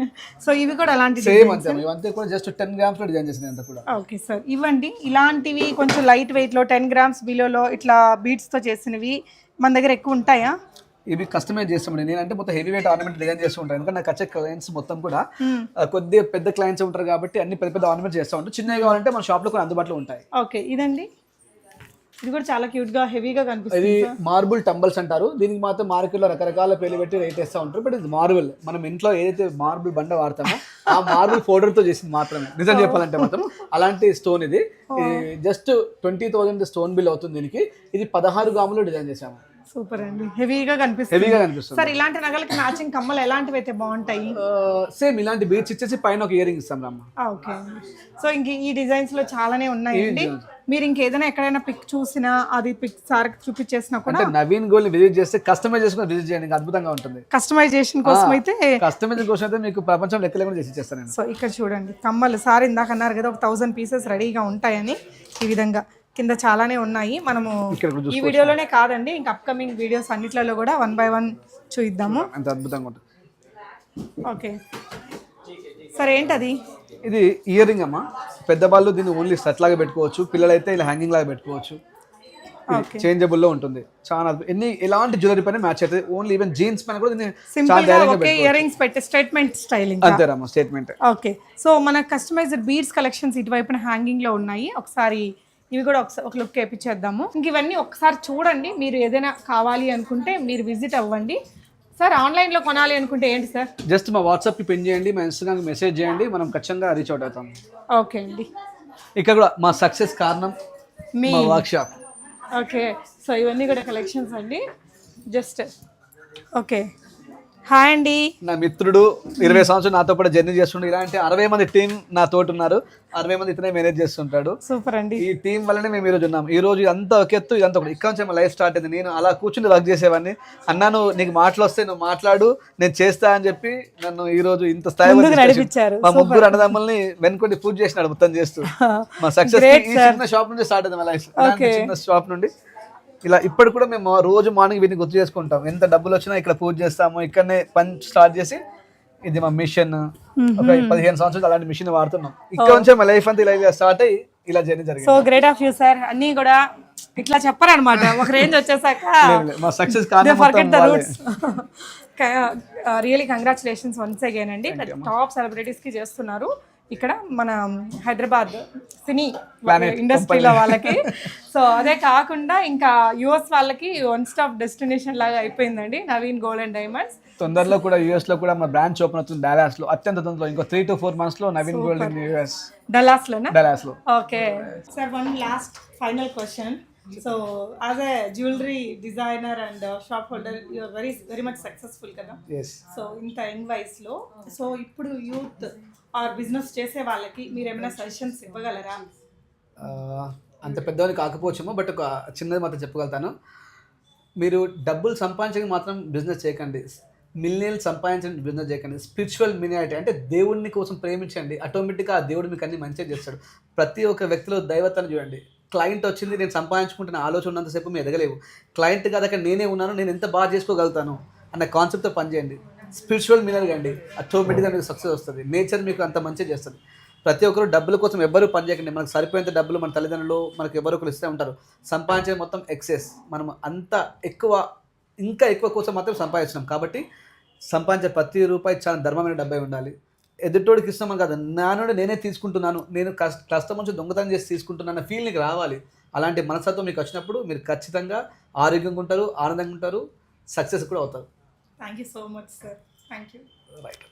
So ఇవి కూడా అలాంటి సేమ్ అంతే. ఇవంతా కూడా జస్ట్ 10 grams లో డిజైన్ చేసింది అంతా కూడా. ఓకే సార్, ఇవ్వండి ఇలాంటివి కొంచెం లైట్ వెయిట్ లో 10 grams బిలోలో ఇట్లా బీడ్స్ తో చేసినవి మన దగ్గర ఎక్కువ ఉంటాయా? ఇవి కస్టమైజ్ చేస్తామండి. నేనంటే మొత్తం హెవీ వెయిట్ ఆర్నమెంట్ డిజైన్ చేస్తూ ఉంటాను. ఎందుకంటే నాకు వచ్చే క్లయింట్స్ మొత్తం కూడా కొద్దిగా పెద్ద క్లయింట్స్ ఉంటారు కాబట్టి అన్ని పెద్ద పెద్ద ఆర్నమెంట్ చేస్తూ ఉంటాం. చిన్నవి కావాలంటే మన షాప్ లో కూడా అందుబాటులో ఉంటాయి. ఓకే, ఇదండి. ఇది కూడా చాలా క్యూట్ గా హెవీగా కనిపిస్తుంది. ఇది మార్బుల్ టంబల్స్ అంటారు. దీనికి మాత్రం మార్కెట్ లో రకరకాల పేర్లు పెట్టి రేట్ వేస్తూ ఉంటారు. బట్ ఇది మార్బుల్, మనం ఇంట్లో ఏదైతే మార్బుల్ బండ వాడతామో ఆ మార్బుల్ పౌడర్ తో చేసింది మాత్రమే. నిజం చెప్పాలంటే మాత్రం అలాంటి స్టోన్ ఇది. జస్ట్ 20,000 స్టోన్ బిల్ అవుతుంది దీనికి. ఇది 16 grams లో డిజైన్ చేసాము. సూపర్ అండి, హెవీగా కనిపిస్తుంది. సార్ ఇలాంటి నగలకి మ్యాచింగ్ కమ్మలు ఎలాంటివి అయితే బాగుంటాయి? సేమ్ ఇలాంటి బీడ్స్ ఇచ్చేసి పైన ఒక ఇయర్ రింగ్ ఇస్తాం రమ్మ. ఓకే, సో ఇంక ఈ డిజైన్స్ లో చాలానే ఉన్నాయండి. మీరు ఇంకేదైనా ఎక్కడైనా పిక్ చూసినా అది పిక్ సార్ చూపించేసినా కూడా నవీన్ గోల్డ్ విజిట్ చేస్తే కస్టమైజ్ చేసుకుని విజిట్ చేయండి, అద్భుతంగా ఉంటుంది. కస్టమైజేషన్ కోసం అయితే మీకు ప్రపంచం లెక్క లేకుండా చేసి ఇచ్చేస్తాను. సో ఇక్కడ చూడండి కమ్మలు, సార్ ఇందాక అన్నారు కదా ఒక 1000 pieces రెడీగా ఉంటాయని. ఈ విధంగా కింద చాలానే ఉన్నాయి. మనము ఈ వీడియోలోనే కాదండి, ఇంకా అప్కమింగ్ వీడియోస్ అన్నిట్లలో కూడా 1 by 1 చూద్దాము. అంత అద్భుతంగా ఉంటుంది. ఓకే సార్ ఏంటది? ఇది ఇయర్ రింగ్ అమ్మా. పెద్దవాళ్ళు దీన్ని ఓన్లీ సెట్ లాగా పెట్టుకోవచ్చు, పిల్లలైతే ఇలా హ్యాంగింగ్ లాగా పెట్టుకోవచ్చు. ఓకే చేంజబుల్ లో ఉంటుంది. చాలా ఎలాంటి జ్యువెలరీ పైన మ్యాచ్ అవుతుంది. ఓన్లీ ఈవెన్ జీన్స్ పైన కూడా దీన్ని చాలా సింపుల్ గా ధైర్యంగా ఒకే ఇయర్ రింగ్స్ పెట్టి స్టేట్మెంట్ స్టైలింగ్. అంతేనమ్మా, స్టేట్మెంట్. ఓకే సో మన కస్టమైజ్డ్ బీడ్స్ కలెక్షన్స్ ఇటువైపున హ్యాంగింగ్ లో ఉన్నాయి. ఒకసారి ఇవి కూడా ఒక లుక్ వేపించేద్దాము. ఇంక ఇవన్నీ ఒకసారి చూడండి. మీరు ఏదైనా కావాలి అనుకుంటే మీరు విజిట్ అవ్వండి. సార్ ఆన్లైన్లో కొనాలి అనుకుంటే ఏంటి సార్? జస్ట్ మా వాట్సాప్కి పిన్ చేయండి, మా ఇన్స్టాగ్రామ్కి మెసేజ్ చేయండి, మనం ఖచ్చితంగా రీచ్ అవుట్ అవుతాం. ఓకే అండి. ఇక్కడ కూడా మా సక్సెస్ కారణం మా వర్క్ షాప్. ఓకే సో ఇవన్నీ కూడా కలెక్షన్స్ అండి. Just okay. హాయ్ అండి. నా మిత్రుడు 20 సంవత్సరాలు నాతో పాటు జర్నీ చేస్తుండే. ఇలాంటి 60 మంది టీం నా తోటి ఉన్నారు. 60 మంది ఇతనే మేనేజ్ చేస్తుంటాడు. సూపర్ అండి. ఈ టీం వల్లనే మేము ఈరోజు ఉన్నాం. ఈ రోజు అంతా ఒక ఎత్తు, ఇదంతా ఒకటి. ఇక్కడ నుంచి లైఫ్ స్టార్ట్ అయింది. నేను అలా కూర్చుని వర్క్ చేసేవాడిని. అన్నాను నీకు మాటలు వస్తే నువ్వు మాట్లాడు, నేను చేస్తా అని చెప్పి నన్ను ఈ రోజు ఇంత స్థాయి నడిపించారు. మా ముగ్గురు అన్నదమ్ముల్ని వెనుకొండి పూజ చేసినాడు మొత్తం చేస్తూ. మా సక్సెస్ ఈ చిన్న షాప్ నుండి స్టార్ట్ అయింది మా లైఫ్. చిన్న షాప్ నుండి ఇలా ఇప్పుడు కూడా మేము రోజు మార్నింగ్ వీటిని గుర్తు చేసుకుంటాం. ఎంత డబ్బులు వచ్చినా ఇక్కడ పూజ చేస్తాము. ఇక్కడనే పని స్టార్ట్ చేసి ఇది మా మిషన్. ఒక 15 సంవత్సరాలు అలాంటి మిషన్ వాడుతున్నాం. ఇక్కడ నుంచే మా లైఫ్ అంతా ఇలా స్టార్ట్ అయ్యి ఇలా జర్నీ జరిగింది. So great of you sir. అన్నీ కూడా ఇట్లా చెప్పారనమాట. ఒక రేంజ్ వచ్చేసాక మా success really congratulations once again అండి. టాప్ సెలబ్రిటీస్ కి చేస్తున్నారు ఇక్కడ మన హైదరాబాద్ సినీ ఇండస్ట్రీలో వాళ్ళకి. సో అదే కాకుండా ఇంకా యుఎస్ వాళ్ళకి వన్ స్టాప్ డెస్టినేషన్ లాగా అయిపోయిందండి నవీన్ గోల్డ్ అండ్ డైమండ్స్. తొందరలో కూడా యుఎస్ లో కూడా మా బ్రాంచ్ ఓపెన్ అవుతుంది డల్లాస్ లో. అత్యంత తొందరలో ఇంకో 3 to 4 months లో Naveen gold in US. Dallas లోనా? డల్లాస్ లో. Okay sir, one last final question. So as a jewellery designer and shop holder you are very much successful కదా. సో ఇంత యంగ్ వయసులో సో ఇప్పుడు యూత్ ఆర్ బిజినెస్ చేసే వాళ్ళకి మీరు ఏమైనా సజెషన్స్ ఇవ్వగలరా? అంత పెద్దవాళ్ళు కాకపోవచ్చేమో, బట్ ఒక చిన్నది మాత్రం చెప్పగలుగుతాను. మీరు డబ్బులు సంపాదించడానికి మాత్రం బిజినెస్ చేయకండి. మిలియన్లు సంపాదించండి, బిజినెస్ చేయకండి. స్పిరిచువల్ మినియారిటీ అంటే దేవుడిని కోసం ప్రేమించండి. ఆటోమేటిక్గా ఆ దేవుడు మీకు అన్ని మంచిగా చేస్తాడు. ప్రతి ఒక్క వ్యక్తిలో దైవత్వాన్ని చూడండి. క్లయింట్ వచ్చింది నేను సంపాదించుకుంటున్న ఆలోచన ఉన్నంతసేపు మీరు ఎదగలేవు. క్లయింట్ కాదు అక్కడ నేనే ఉన్నాను, నేను ఎంత బాగా చేసుకోగలుగుతాను అన్న కాన్సెప్ట్తో పనిచేయండి. స్పిరిచువల్ మినర్ అండి, ఆటోమేటిక్గా మీకు సక్సెస్ వస్తుంది. నేచర్ మీకు అంత మంచిగా చేస్తుంది. ప్రతి ఒక్కరు డబ్బుల కోసం ఎవ్వరూ పని చేయకండి. మనకు సరిపోయేంత డబ్బులు మన తల్లిదండ్రులు మనకు ఎవరో ఒకరు ఇస్తూ ఉంటారు. సంపాదించేది మొత్తం ఎక్సెస్. మనం అంత ఇంకా ఎక్కువ కోసం మాత్రం సంపాదించినాం. కాబట్టి సంపాదించే ప్రతి రూపాయి చాలా ధర్మమైన డబ్బై ఉండాలి. ఎదుటోడికి ఇస్తామని కాదు, నా నుండి నేనే తీసుకుంటున్నాను, నేను కష్టం నుంచి దొంగతనం చేసి తీసుకుంటున్నాను ఫీల్ నీకు రావాలి. అలాంటి మనస్తత్వం మీకు వచ్చినప్పుడు మీరు ఖచ్చితంగా ఆరోగ్యంగా ఉంటారు, ఆనందంగా ఉంటారు, సక్సెస్ కూడా అవుతారు. Thank you so much sir. Thank you. Right.